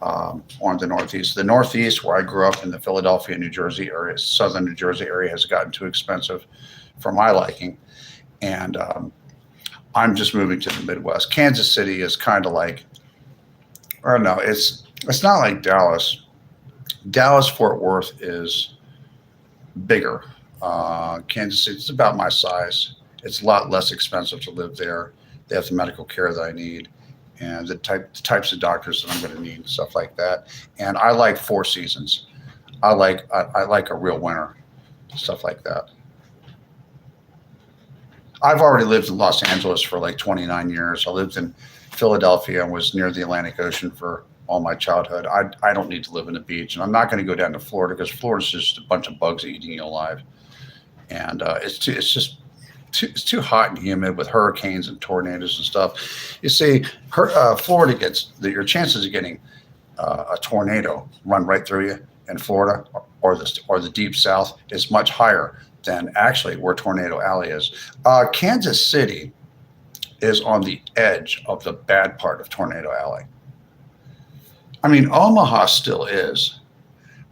or in the Northeast. The Northeast, where I grew up in the Philadelphia, New Jersey area, southern New Jersey area, has gotten too expensive for my liking. And I'm just moving to the Midwest. Kansas City is kind of like, or no, it's not like Dallas. Dallas Fort Worth is bigger. Kansas City is about my size. It's a lot less expensive to live there. They have the medical care that I need, and the types of doctors that I'm going to need, and stuff like that. And I like 4 seasons. I like a real winter, stuff like that. I've already lived in Los Angeles for like 29 years. I lived in Philadelphia and was near the Atlantic Ocean for all my childhood. I don't need to live in the beach, and I'm not going to go down to Florida because Florida's just a bunch of bugs eating you alive, and it's too hot and humid with hurricanes and tornadoes and stuff. You see, Florida gets your chances of getting a tornado run right through you in Florida or the deep South is much higher than actually where Tornado Alley is. Kansas City is on the edge of the bad part of Tornado Alley. I mean, Omaha still is,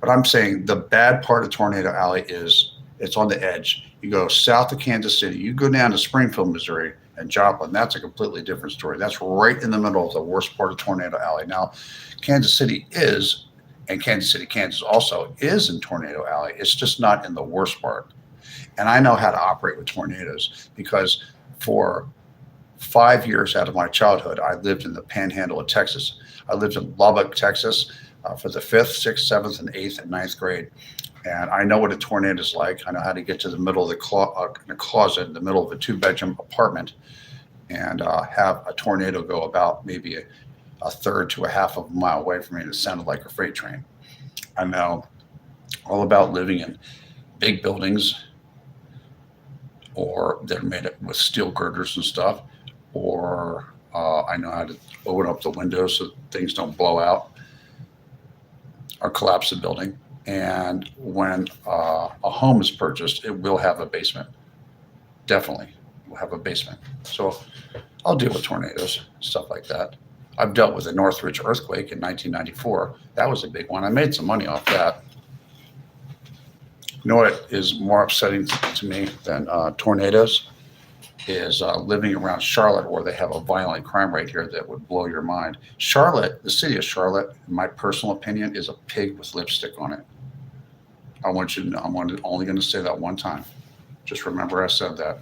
but I'm saying the bad part of Tornado Alley it's on the edge. You go south of Kansas City, you go down to Springfield, Missouri, and Joplin. That's a completely different story. That's right in the middle of the worst part of Tornado Alley. Now, Kansas City is, and Kansas City, Kansas also is in Tornado Alley. It's just not in the worst part. And I know how to operate with tornadoes because for 5 years out of my childhood, I lived in the panhandle of Texas. I lived in Lubbock, Texas for the 5th, 6th, 7th, and 8th and 9th grade. And I know what a tornado is like. I know how to get to the middle of the closet, in the middle of a 2-bedroom apartment, and have a tornado go about maybe a third to a half of a mile away from me. And it sounded like a freight train. I know all about living in big buildings, or they're made with steel girders and stuff, or I know how to open up the windows so things don't blow out or collapse the building. And when a home is purchased, it will have a basement. Definitely will have a basement. So I'll deal with tornadoes, stuff like that. I've dealt with the Northridge earthquake in 1994. That was a big one. I made some money off that. You know what is more upsetting to me than tornadoes is living around Charlotte, where they have a violent crime rate here that would blow your mind. Charlotte, the city of Charlotte, in my personal opinion, is a pig with lipstick on it. I want you to know, I'm only going to say that one time. Just remember I said that.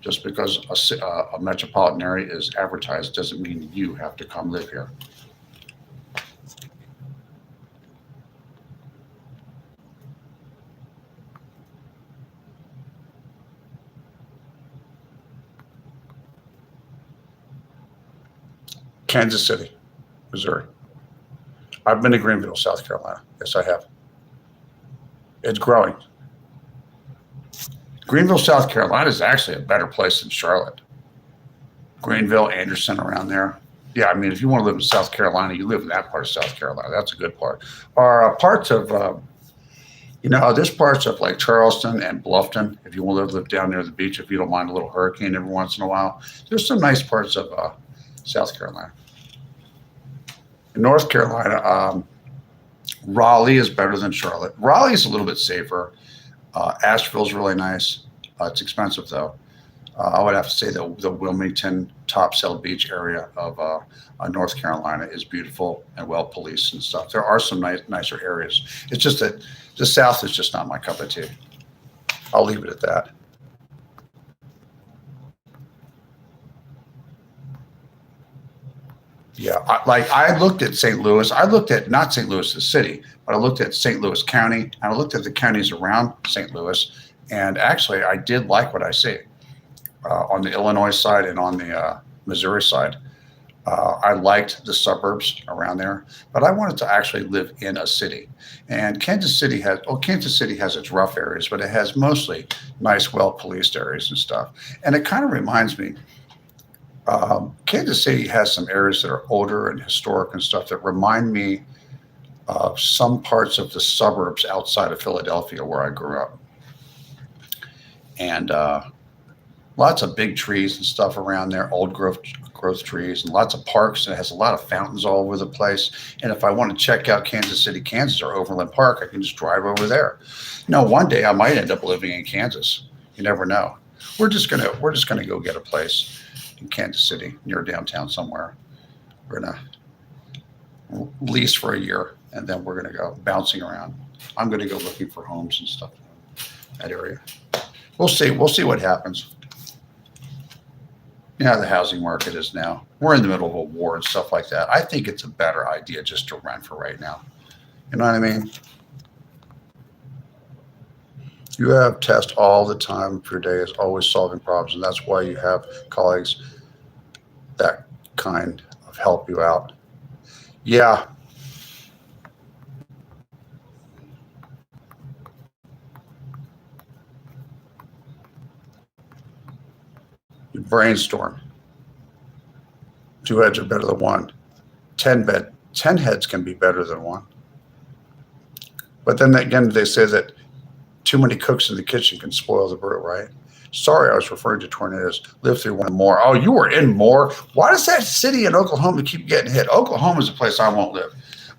Just because a metropolitan area is advertised doesn't mean you have to come live here. Kansas City, Missouri. I've been to Greenville, South Carolina. Yes, I have. It's growing. Greenville, South Carolina is actually a better place than Charlotte. Greenville, Anderson, around there. Yeah, I mean, if you want to live in South Carolina, you live in that part of South Carolina. That's a good part. Or parts of, there's parts of like Charleston and Bluffton. If you want to live down near the beach, if you don't mind a little hurricane every once in a while, there's some nice parts of South Carolina. In North Carolina, Raleigh is better than Charlotte. Raleigh is a little bit safer. Asheville's really nice. It's expensive though. I would have to say that the Wilmington, Topsail Beach area of North Carolina is beautiful and well policed and stuff. There are some nicer areas. It's just that the South is just not my cup of tea. I'll leave it at that. Yeah, I looked at St. Louis. I looked at not St. Louis the city, but I looked at St. Louis County, and I looked at the counties around St. Louis. And actually, I did like what I see on the Illinois side and on the Missouri side. I liked the suburbs around there, but I wanted to actually live in a city. And Kansas City has its rough areas, but it has mostly nice, well-policed areas and stuff. And it kind of reminds me. Kansas City has some areas that are older and historic and stuff that remind me of some parts of the suburbs outside of Philadelphia where I grew up. and lots of big trees and stuff around there, old growth trees, and lots of parks. And it has a lot of fountains all over the place. And if I want to check out Kansas City, Kansas, or Overland Park, I can just drive over there. One day I might end up living in Kansas. You never know. We're just gonna go get a place in Kansas City near downtown somewhere. We're gonna lease for a year, and then we're gonna go bouncing around. I'm gonna go looking for homes and stuff in that area. We'll see. We'll see what happens. The housing market is now. We're in the middle of a war and stuff like that. I think it's a better idea just to rent for right now. You know what I mean? You have tests all the time. Your day is always solving problems, and that's why you have colleagues that kind of help you out. Yeah. You brainstorm. 2 heads are better than 1. 10 heads can be better than 1. But then again, they say that too many cooks in the kitchen can spoil the brew, right? Sorry, I was referring to tornadoes. Lived through one more. Oh, you were in Moore? Why does that city in Oklahoma keep getting hit? Oklahoma is a place I won't live.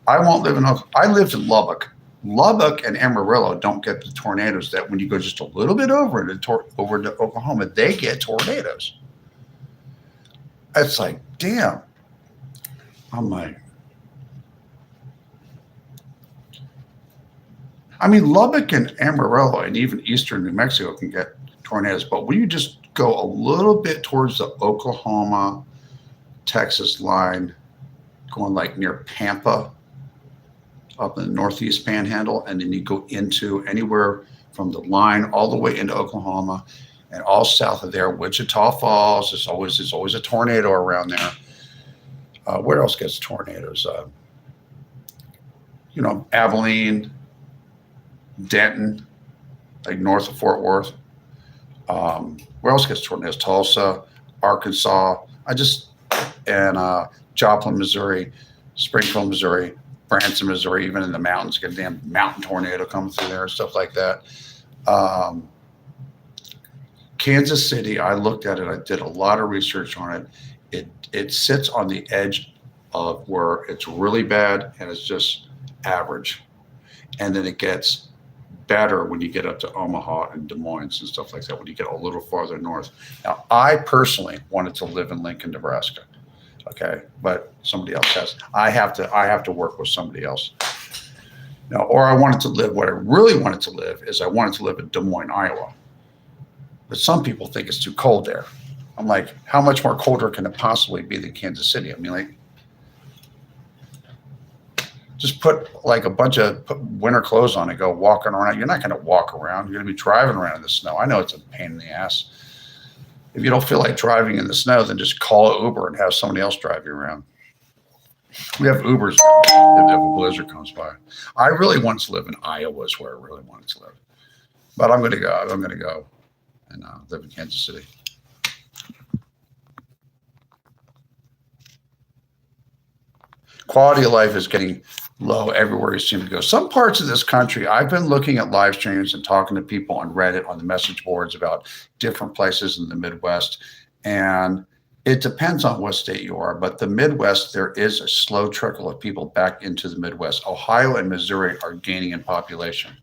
I won't live in Oklahoma. I lived in Lubbock. Lubbock and Amarillo don't get the tornadoes that when you go just a little bit over to Oklahoma, they get tornadoes. It's like, damn. I'm like, Lubbock and Amarillo and even eastern New Mexico can get tornadoes, but when you just go a little bit towards the Oklahoma, Texas line, going like near Pampa, up in the northeast panhandle, and then you go into anywhere from the line all the way into Oklahoma, and all south of there, Wichita Falls. There's always a tornado around there. Where else gets tornadoes? Abilene, Denton, like north of Fort Worth. Where else gets tornadoes? Tulsa, Arkansas. Joplin, Missouri, Springfield, Missouri, Branson, Missouri, even in the mountains, get a damn mountain tornado coming through there and stuff like that. Kansas City, I looked at it. I did a lot of research on it. It sits on the edge of where it's really bad and it's just average. And then it gets better when you get up to Omaha and Des Moines and stuff like that, when you get a little farther north. Now, I personally wanted to live in Lincoln, Nebraska. Okay, but somebody else has. I have to work with somebody else. Now, or I wanted to live, what I really wanted to live is I wanted to live in Des Moines, Iowa. But some people think it's too cold there. I'm like, how much more colder can it possibly be than Kansas City? Just put like a bunch of winter clothes on and go walking around. You're not going to walk around. You're going to be driving around in the snow. I know it's a pain in the ass. If you don't feel like driving in the snow, then just call Uber and have somebody else drive you around. We have Ubers if a blizzard comes by. I really wanted to live in Iowa is where I really wanted to live. But I'm going to go and live in Kansas City. Quality of life is getting low everywhere you seem to go. Some parts of this country, I've been looking at live streams and talking to people on Reddit, on the message boards about different places in the Midwest. And it depends on what state you are. But the Midwest, there is a slow trickle of people back into the Midwest. Ohio and Missouri are gaining in population.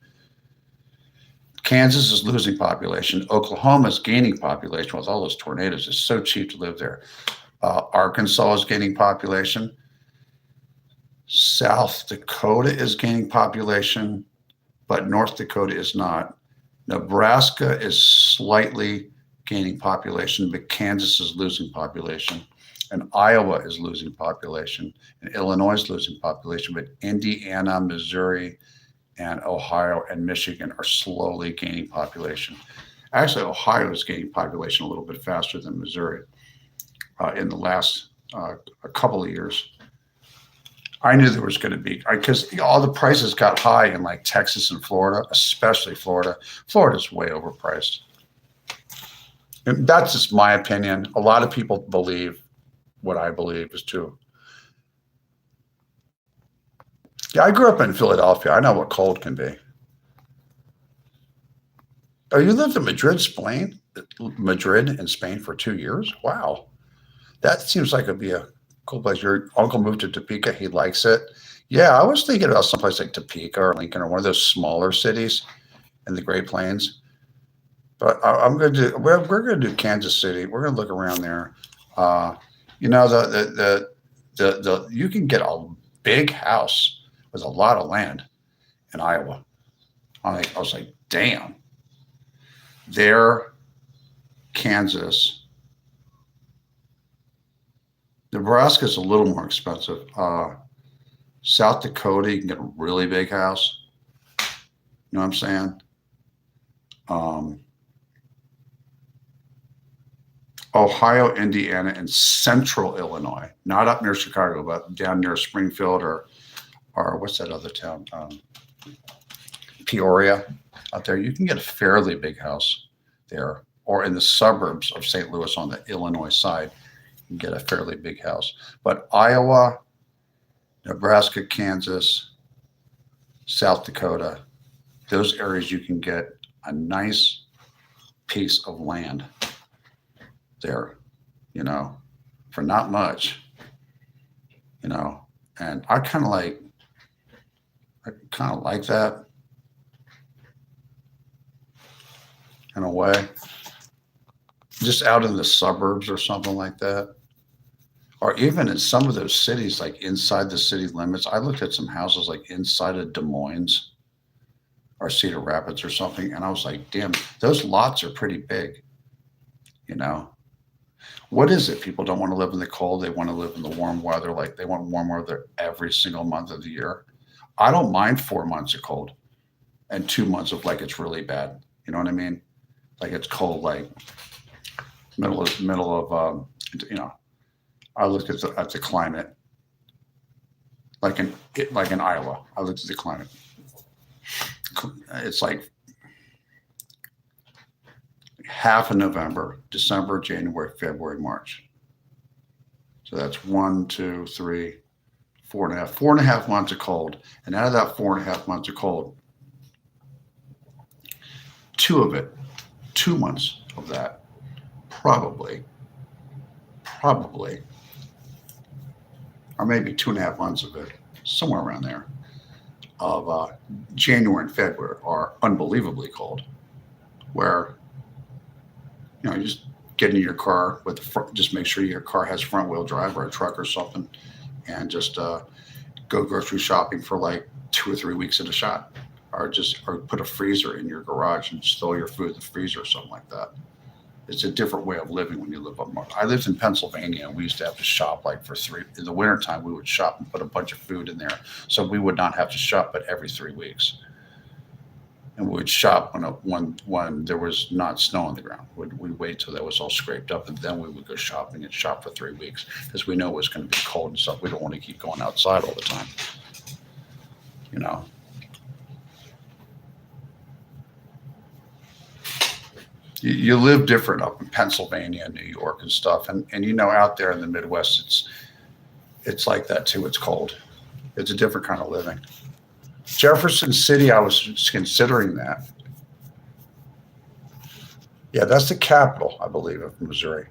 Kansas is losing population. Oklahoma is gaining population with all those tornadoes. It's so cheap to live there. Arkansas is gaining population. South Dakota is gaining population, but North Dakota is not. Nebraska is slightly gaining population, but Kansas is losing population. And Iowa is losing population. And Illinois is losing population, but Indiana, Missouri, and Ohio and Michigan are slowly gaining population. Actually, Ohio is gaining population a little bit faster than Missouri in the last a couple of years. I knew there was going to be, because all the prices got high in like Texas and Florida, especially Florida. Florida's way overpriced. And that's just my opinion. A lot of people believe what I believe is true. Yeah, I grew up in Philadelphia. I know what cold can be. Oh, you lived in Madrid, Spain? Madrid in Spain for 2 years? Wow. That seems like it'd be a cool place. Your uncle moved to Topeka. He likes it. Yeah, I was thinking about someplace like Topeka or Lincoln or one of those smaller cities in the Great Plains. But I'm going to do. We're going to do Kansas City. We're going to look around there. Uh, you know the you can get a big house with a lot of land in Iowa. I was like, damn. There, Kansas, Nebraska's a little more expensive. South Dakota, you can get a really big house. You know what I'm saying? Um, Ohio, Indiana, and central Illinois, not up near Chicago, but down near Springfield or what's that other town? Peoria out there. You can get a fairly big house there, or in the suburbs of St. Louis on the Illinois side, you can get a fairly big house. But Iowa, Nebraska, Kansas, South Dakota, those areas you can get a nice piece of land there, for not much, and I kind of like that in a way, just out in the suburbs or something like that. Or even in some of those cities, like inside the city limits. I looked at some houses like inside of Des Moines or Cedar Rapids or something, and I was like, damn, those lots are pretty big, you know. What is it? People don't want to live in the cold. They want to live in the warm weather. Like they want warm weather every single month of the year. I don't mind 4 months of cold and 2 months of like it's really bad. You know what I mean? Like it's cold, like middle of I looked at the climate, like in Iowa. I looked at the climate. It's like half of November, December, January, February, March. So that's 1, 2, 3, 4.5, 4.5 months of cold. And out of that 4.5 months of cold, 2 months of that, probably, or maybe 2.5 months of it, somewhere around there, of January and February are unbelievably cold, where you just get in your car with just make sure your car has front wheel drive or a truck or something, and just go grocery shopping for like 2 or 3 weeks at a shot, or put a freezer in your garage and just throw your food in the freezer or something like that. It's a different way of living when you live up north. I lived in Pennsylvania, and we used to have to shop like in the wintertime. We would shop and put a bunch of food in there, so we would not have to shop but every 3 weeks. And we would shop when there was not snow on the ground. We'd wait till that was all scraped up, and then we would go shopping and shop for 3 weeks because we know it was going to be cold and stuff. We don't want to keep going outside all the time, you know. You live different up in Pennsylvania and New York and stuff, and out there in the Midwest, it's like that too. It's cold. It's a different kind of living. Jefferson City, I was considering that. Yeah, that's the capital, I believe, of Missouri.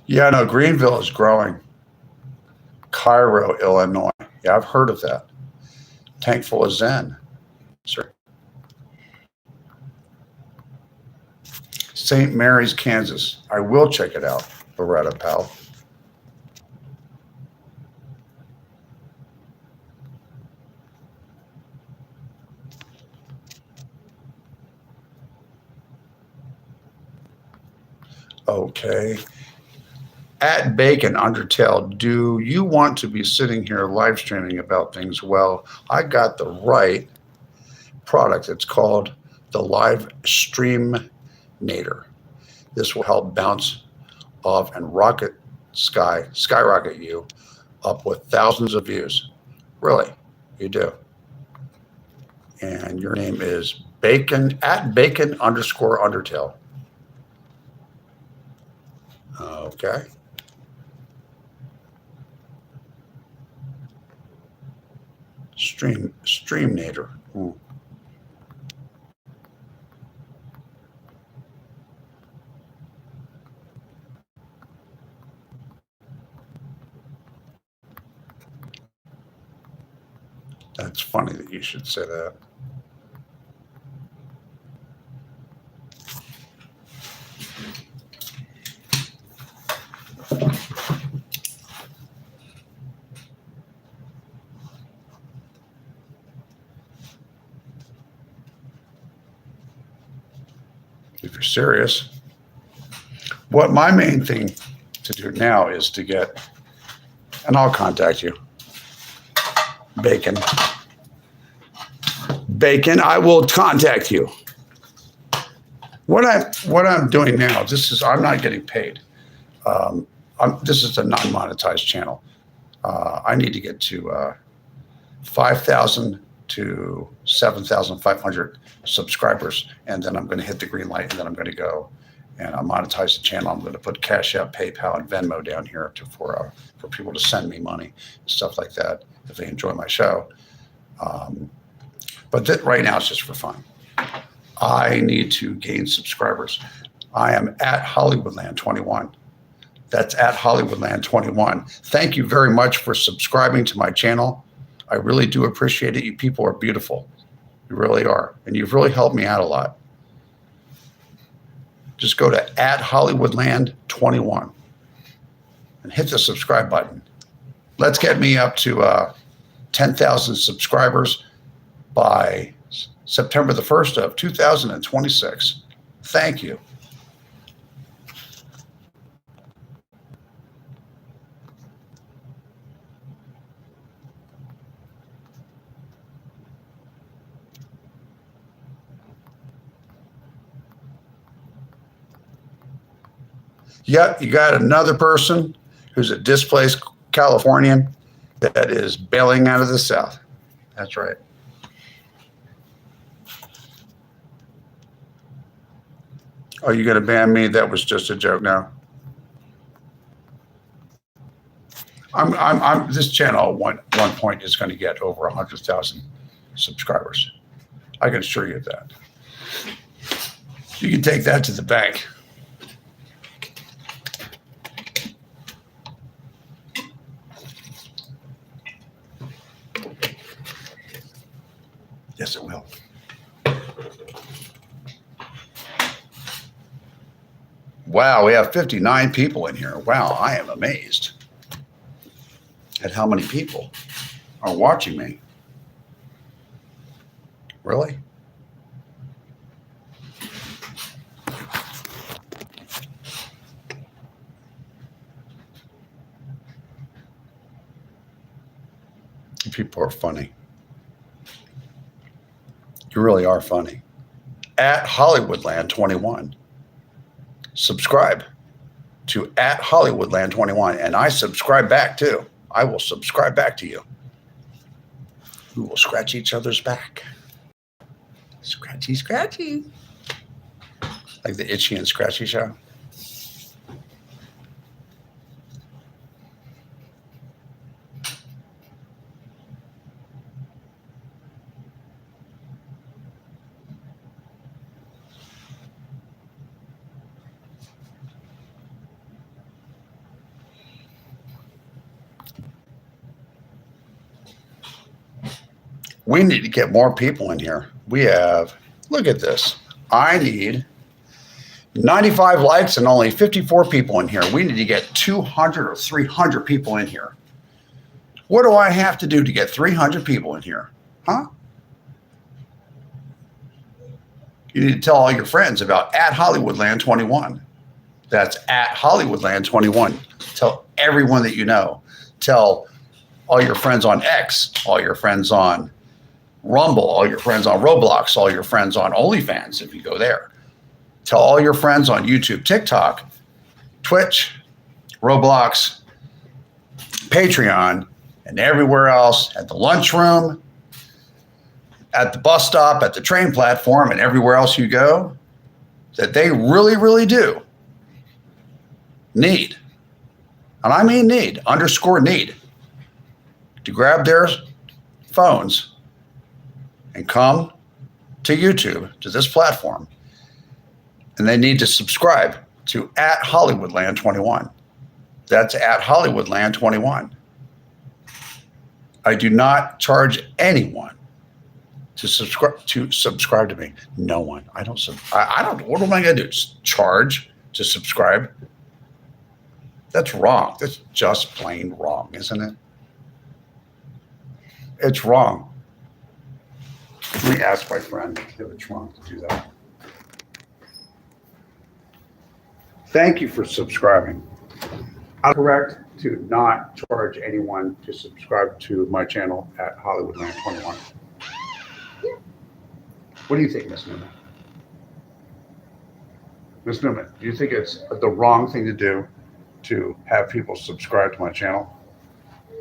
Yeah, no, Greenville is growing. Cairo, Illinois. Yeah, I've heard of that. Tank full of Zen, sir. St. Mary's, Kansas. I will check it out, Beretta pal. Okay. At Bacon Undertale, do you want to be sitting here live streaming about things? Well, I got the right product. It's called the Live Stream Nader. This will help bounce off and skyrocket you up with thousands of views. Really, you do. And your name is Bacon at Bacon _Undertale. Okay. Stream Streamnator. That's funny that you should say that. If you're serious. What my main thing to do now is to get, and I'll contact you, Bacon, I will contact you. What I'm doing now, I'm not getting paid. This is a non-monetized channel. I need to get to 5,000 to 7,500 subscribers, and then I'm going to hit the green light, and then I'm going to go and I'll monetize the channel. I'm going to put Cash App, PayPal, and Venmo down here for people to send me money, stuff like that, if they enjoy my show. But right now it's just for fun. I need to gain subscribers. I am at Hollywoodland21. That's at Hollywoodland21. Thank you very much for subscribing to my channel. I really do appreciate it. You people are beautiful. You really are. And you've really helped me out a lot. Just go to at Hollywoodland21 and hit the subscribe button. Let's get me up to 10,000 subscribers by September the 1st of 2026. Thank you. Yep, you got another person who's a displaced Californian that is bailing out of the South. That's right. Are you going to ban me? That was just a joke now. This channel at one point is going to get over 100,000 subscribers. I can assure you of that. You can take that to the bank. Yes, it will. Wow, we have 59 people in here. Wow, I am amazed at how many people are watching me. Really? People are funny. You really are funny. At Hollywoodland21. Subscribe to at Hollywoodland21. And I subscribe back too. I will subscribe back to you. We will scratch each other's back. Scratchy, scratchy. Like the Itchy and Scratchy show. We need to get more people in here. We have, look at this. I need 95 likes and only 54 people in here. We need to get 200 or 300 people in here. What do I have to do to get 300 people in here? Huh? You need to tell all your friends about at Hollywoodland21. That's at Hollywoodland21. Tell everyone that you know. Tell all your friends on X, all your friends on Rumble, all your friends on Roblox, all your friends on OnlyFans if you go there. Tell all your friends on YouTube, TikTok, Twitch, Roblox, Patreon, and everywhere else, at the lunchroom, at the bus stop, at the train platform, and everywhere else you go, that they really, really do need, and I mean need, _need, to grab their phones and come to YouTube, to this platform, and they need to subscribe to @Hollywoodland21. That's @Hollywoodland21. I do not charge anyone to subscribe to me. No one. I don't. What am I going to do? Charge to subscribe? That's wrong. That's just plain wrong, isn't it? It's wrong. Let me ask my friend if it's wrong to do that. Thank you for subscribing. I'm correct to not charge anyone to subscribe to my channel @Hollywoodland21. Yeah. What do you think, Miss Newman? Miss Newman, do you think it's the wrong thing to do to have people subscribe to my channel?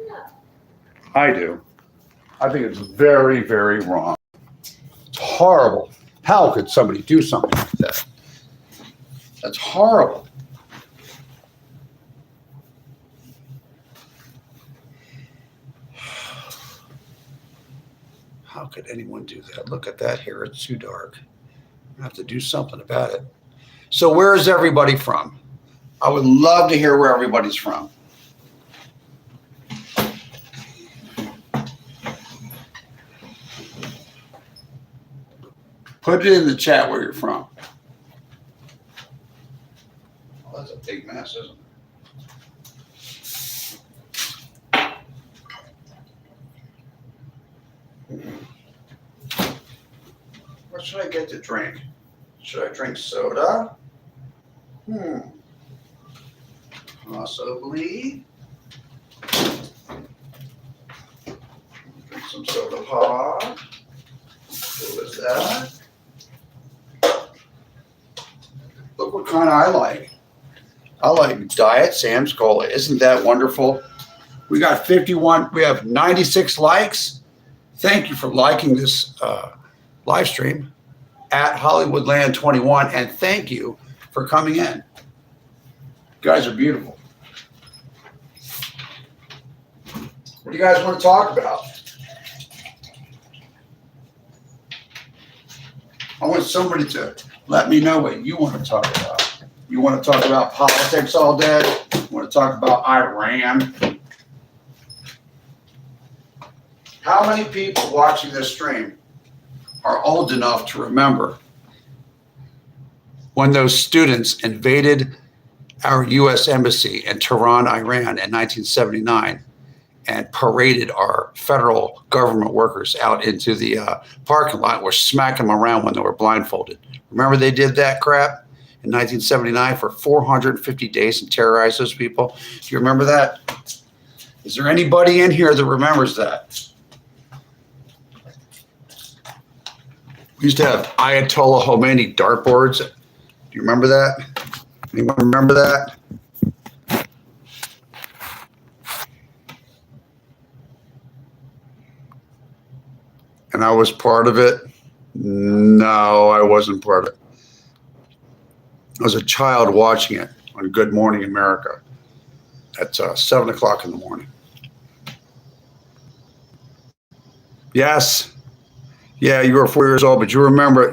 No. I do. I think it's very, very wrong. It's horrible. How could somebody do something like that? That's horrible. How could anyone do that? Look at that here. It's too dark. I have to do something about it. So where is everybody from? I would love to hear where everybody's from. Put it in the chat where you're from. Oh, that's a big mess, isn't it? What should I get to drink? Should I drink soda? Possibly. Drink some soda pop. What is that? Look what kind I like. I like Diet Sam's Cola. Isn't that wonderful? We got 51. We have 96 likes. Thank you for liking this live stream @Hollywoodland21, and thank you for coming in. You guys are beautiful. What do you guys want to talk about? I want somebody to let me know what you want to talk about. You want to talk about politics all day? You want to talk about Iran? How many people watching this stream are old enough to remember when those students invaded our U.S. embassy in Tehran, Iran in 1979 and paraded our federal government workers out into the parking lot, were smacking them around when they were blindfolded? Remember they did that crap in 1979 for 450 days and terrorized those people? Do you remember that? Is there anybody in here that remembers that? We used to have Ayatollah Khomeini dartboards. Do you remember that? Anyone remember that? And I was part of it? No, I wasn't part of it. I was a child watching it on Good Morning America at 7 o'clock in the morning. Yes. Yeah, you were 4 years old, but you remember,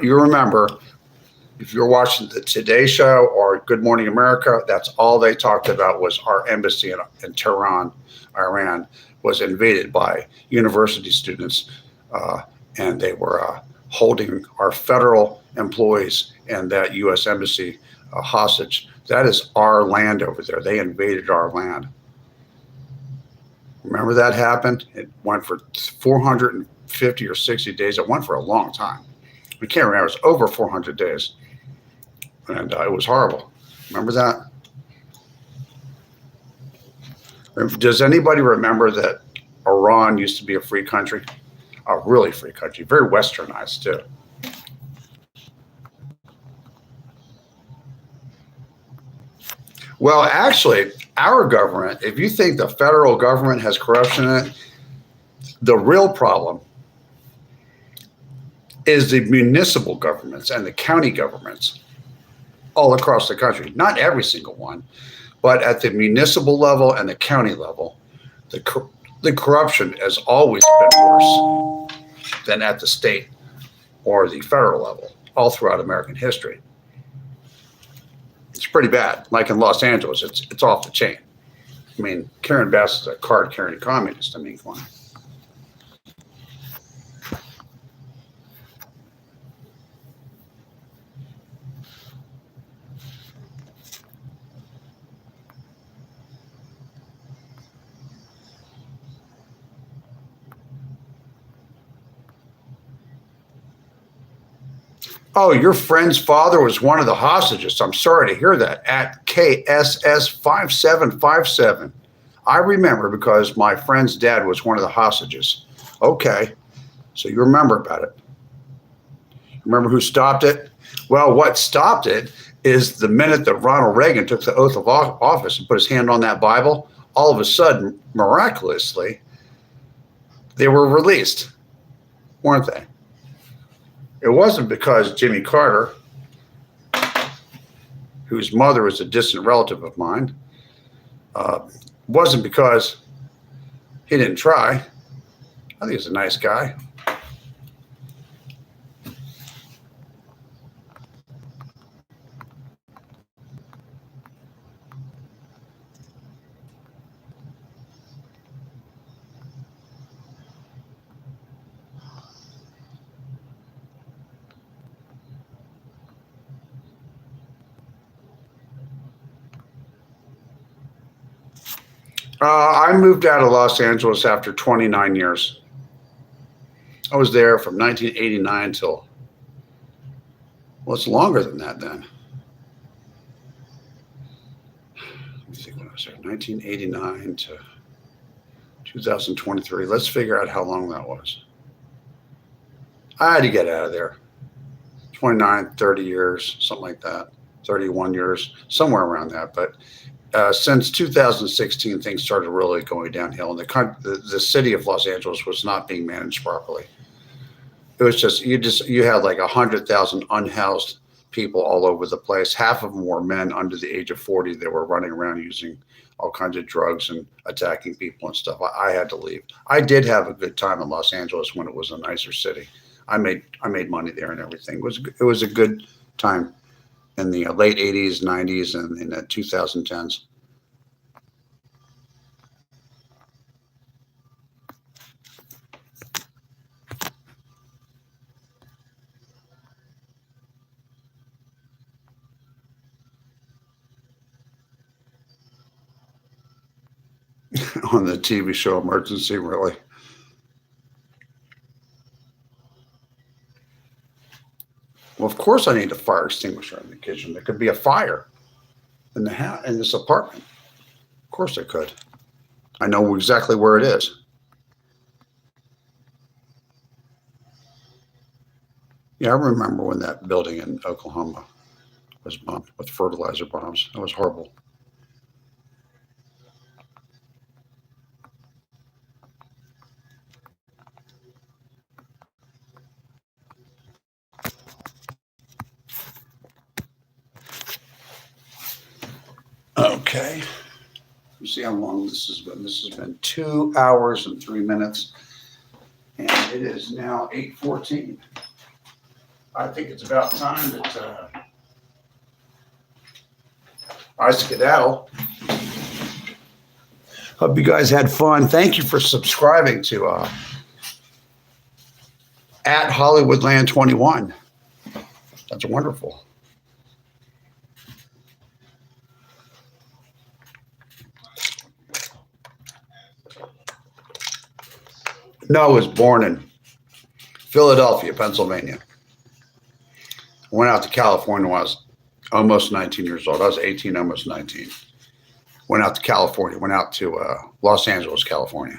if you're watching the Today Show or Good Morning America, that's all they talked about was our embassy in Tehran, Iran, was invaded by university students, and they were holding our federal employees and that U.S. embassy hostage. That is our land over there. They invaded our land. Remember that happened? It went for 450 or 60 days. It went for a long time. We can't remember. It was over 400 days. And it was horrible. Remember that? Does anybody remember that Iran used to be a free country? A really free country. Very westernized, too. Well, actually, our government, if you think the federal government has corruption in it, the real problem is the municipal governments and the county governments all across the country. Not every single one, but at the municipal level and the county level, the corruption has always been worse. than at the state or the federal level, all throughout American history. It's pretty bad. Like in Los Angeles, it's off the chain. I mean, Karen Bass is a card-carrying communist. I mean, come on. Oh, your friend's father was one of the hostages. I'm sorry to hear that. At KSS5757. I remember because my friend's dad was one of the hostages. Okay, so you remember about it. Remember who stopped it? Well, what stopped it is the minute that Ronald Reagan took the oath of office and put his hand on that Bible, all of a sudden, miraculously, they were released, weren't they? It wasn't because Jimmy Carter, whose mother is a distant relative of mine, wasn't because he didn't try. I think he's a nice guy. I moved out of Los Angeles after 29 years. I was there from 1989 till, well, it's longer than that then. Let me think when I was there, 1989 to 2023. Let's figure out how long that was. I had to get out of there. 29, 30 years, something like that. 31 years, somewhere around that. But since 2016, things started really going downhill, and the city of Los Angeles was not being managed properly. It was you had like 100,000 unhoused people all over the place. Half of them were men under the age of 40 that were running around using all kinds of drugs and attacking people and stuff. I had to leave. I did have a good time in Los Angeles when it was a nicer city. I made money there and everything. It was a good time in the late 80s, 90s, and in the 2010s. On the TV show Emergency, really. Well, of course I need a fire extinguisher in the kitchen. There could be a fire in the house, in this apartment. Of course it could. I know exactly where it is. Yeah, I remember when that building in Oklahoma was bombed with fertilizer bombs. That was horrible. Okay. Let's see how long this has been. This has been 2 hours and 3 minutes. And it is now 8:14. I think it's about time that I skedaddle. Hope you guys had fun. Thank you for subscribing to at Hollywoodland22. That's wonderful. No, I was born in Philadelphia, Pennsylvania. Went out to California when I was almost 19 years old. I was 18, almost 19. Went out to California. Went out to Los Angeles, California.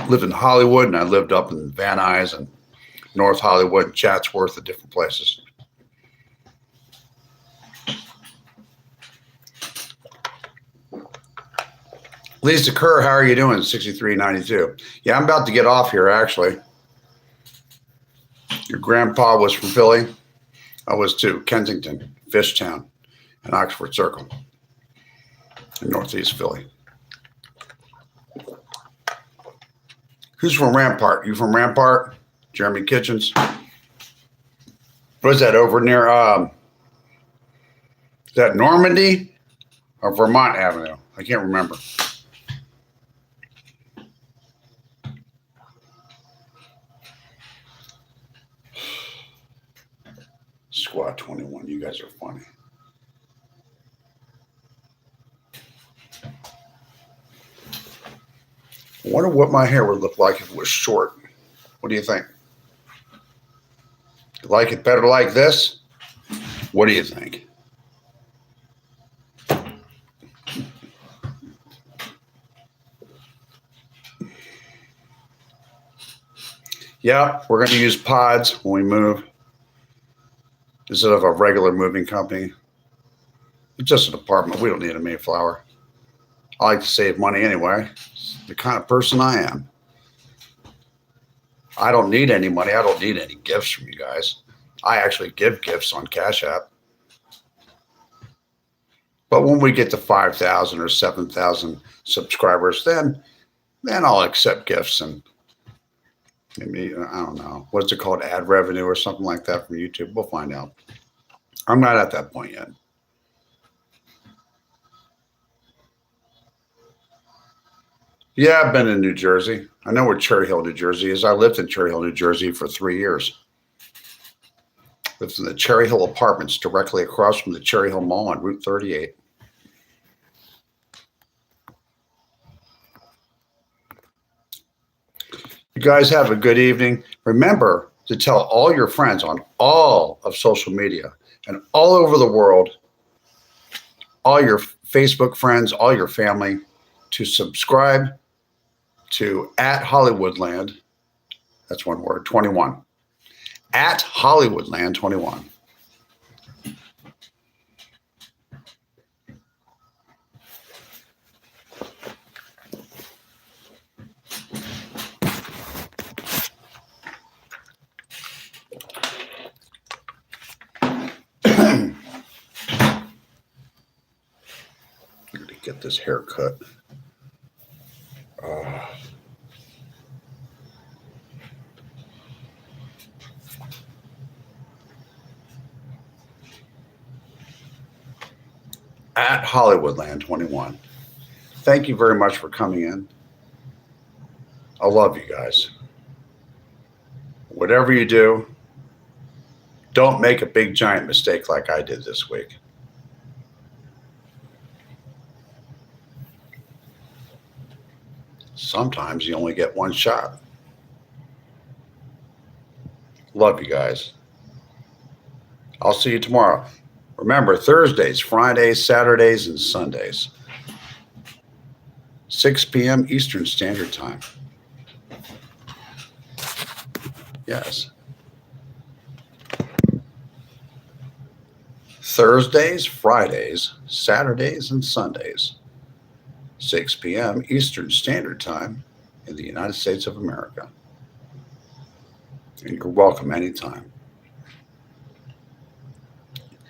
Lived in Hollywood, and I lived up in Van Nuys and North Hollywood, Chatsworth, and different places. Lisa Kerr, how are you doing? 6392. Yeah, I'm about to get off here, actually. Your grandpa was from Philly. I was too. Kensington, Fishtown, and Oxford Circle in Northeast Philly. Who's from Rampart? You from Rampart? Jeremy Kitchens? What is that over near, is that Normandy or Vermont Avenue? I can't remember. Squad 21, you guys are funny. I wonder what my hair would look like if it was short. What do you think? You like it better like this? What do you think? Yeah, we're going to use pods when we move instead of a regular moving company. It's just an apartment. We don't need a Mayflower. I like to save money anyway. It's the kind of person I am. I don't need any money. I don't need any gifts from you guys. I actually give gifts on Cash App. But when we get to 5,000 or 7,000 subscribers, then I'll accept gifts and maybe, I don't know, what's it called, ad revenue or something like that from YouTube. We'll find out. I'm not at that point yet. Yeah, I've been in New Jersey. I know where Cherry Hill, New Jersey is. I lived in Cherry Hill, New Jersey for 3 years. Lived in the Cherry Hill Apartments directly across from the Cherry Hill Mall on Route 38. You guys have a good evening. Remember to tell all your friends on all of social media and all over the world, all your Facebook friends, all your family, to subscribe to @Hollywoodland. That's one word, 21. @Hollywoodland21. I'm going to get this haircut. @Hollywoodland21. Thank you very much for coming in. I love you guys. Whatever you do, don't make a big giant mistake like I did this week. Sometimes you only get one shot. Love you guys. I'll see you tomorrow. Remember, Thursdays, Fridays, Saturdays, and Sundays. 6 p.m. Eastern Standard Time. Yes. Thursdays, Fridays, Saturdays, and Sundays. 6 p.m. Eastern Standard Time in the United States of America. And you're welcome anytime.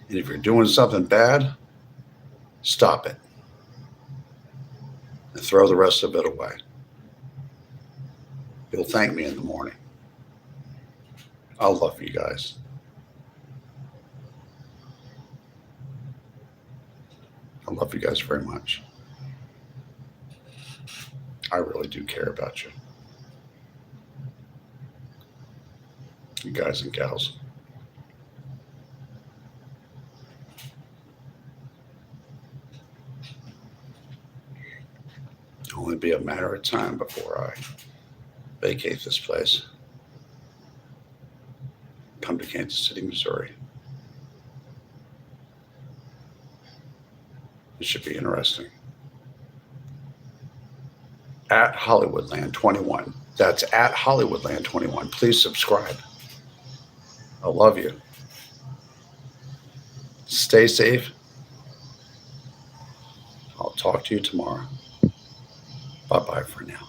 And if you're doing something bad, stop it and throw the rest of it away. You'll thank me in the morning. I love you guys. I love you guys very much. I really do care about you. You guys and gals. It'll only be a matter of time before I vacate this place. Come to Kansas City, Missouri. It should be interesting. @Hollywoodland21. That's @Hollywoodland21. Please subscribe. I love you. Stay safe. I'll talk to you tomorrow. Bye-bye for now.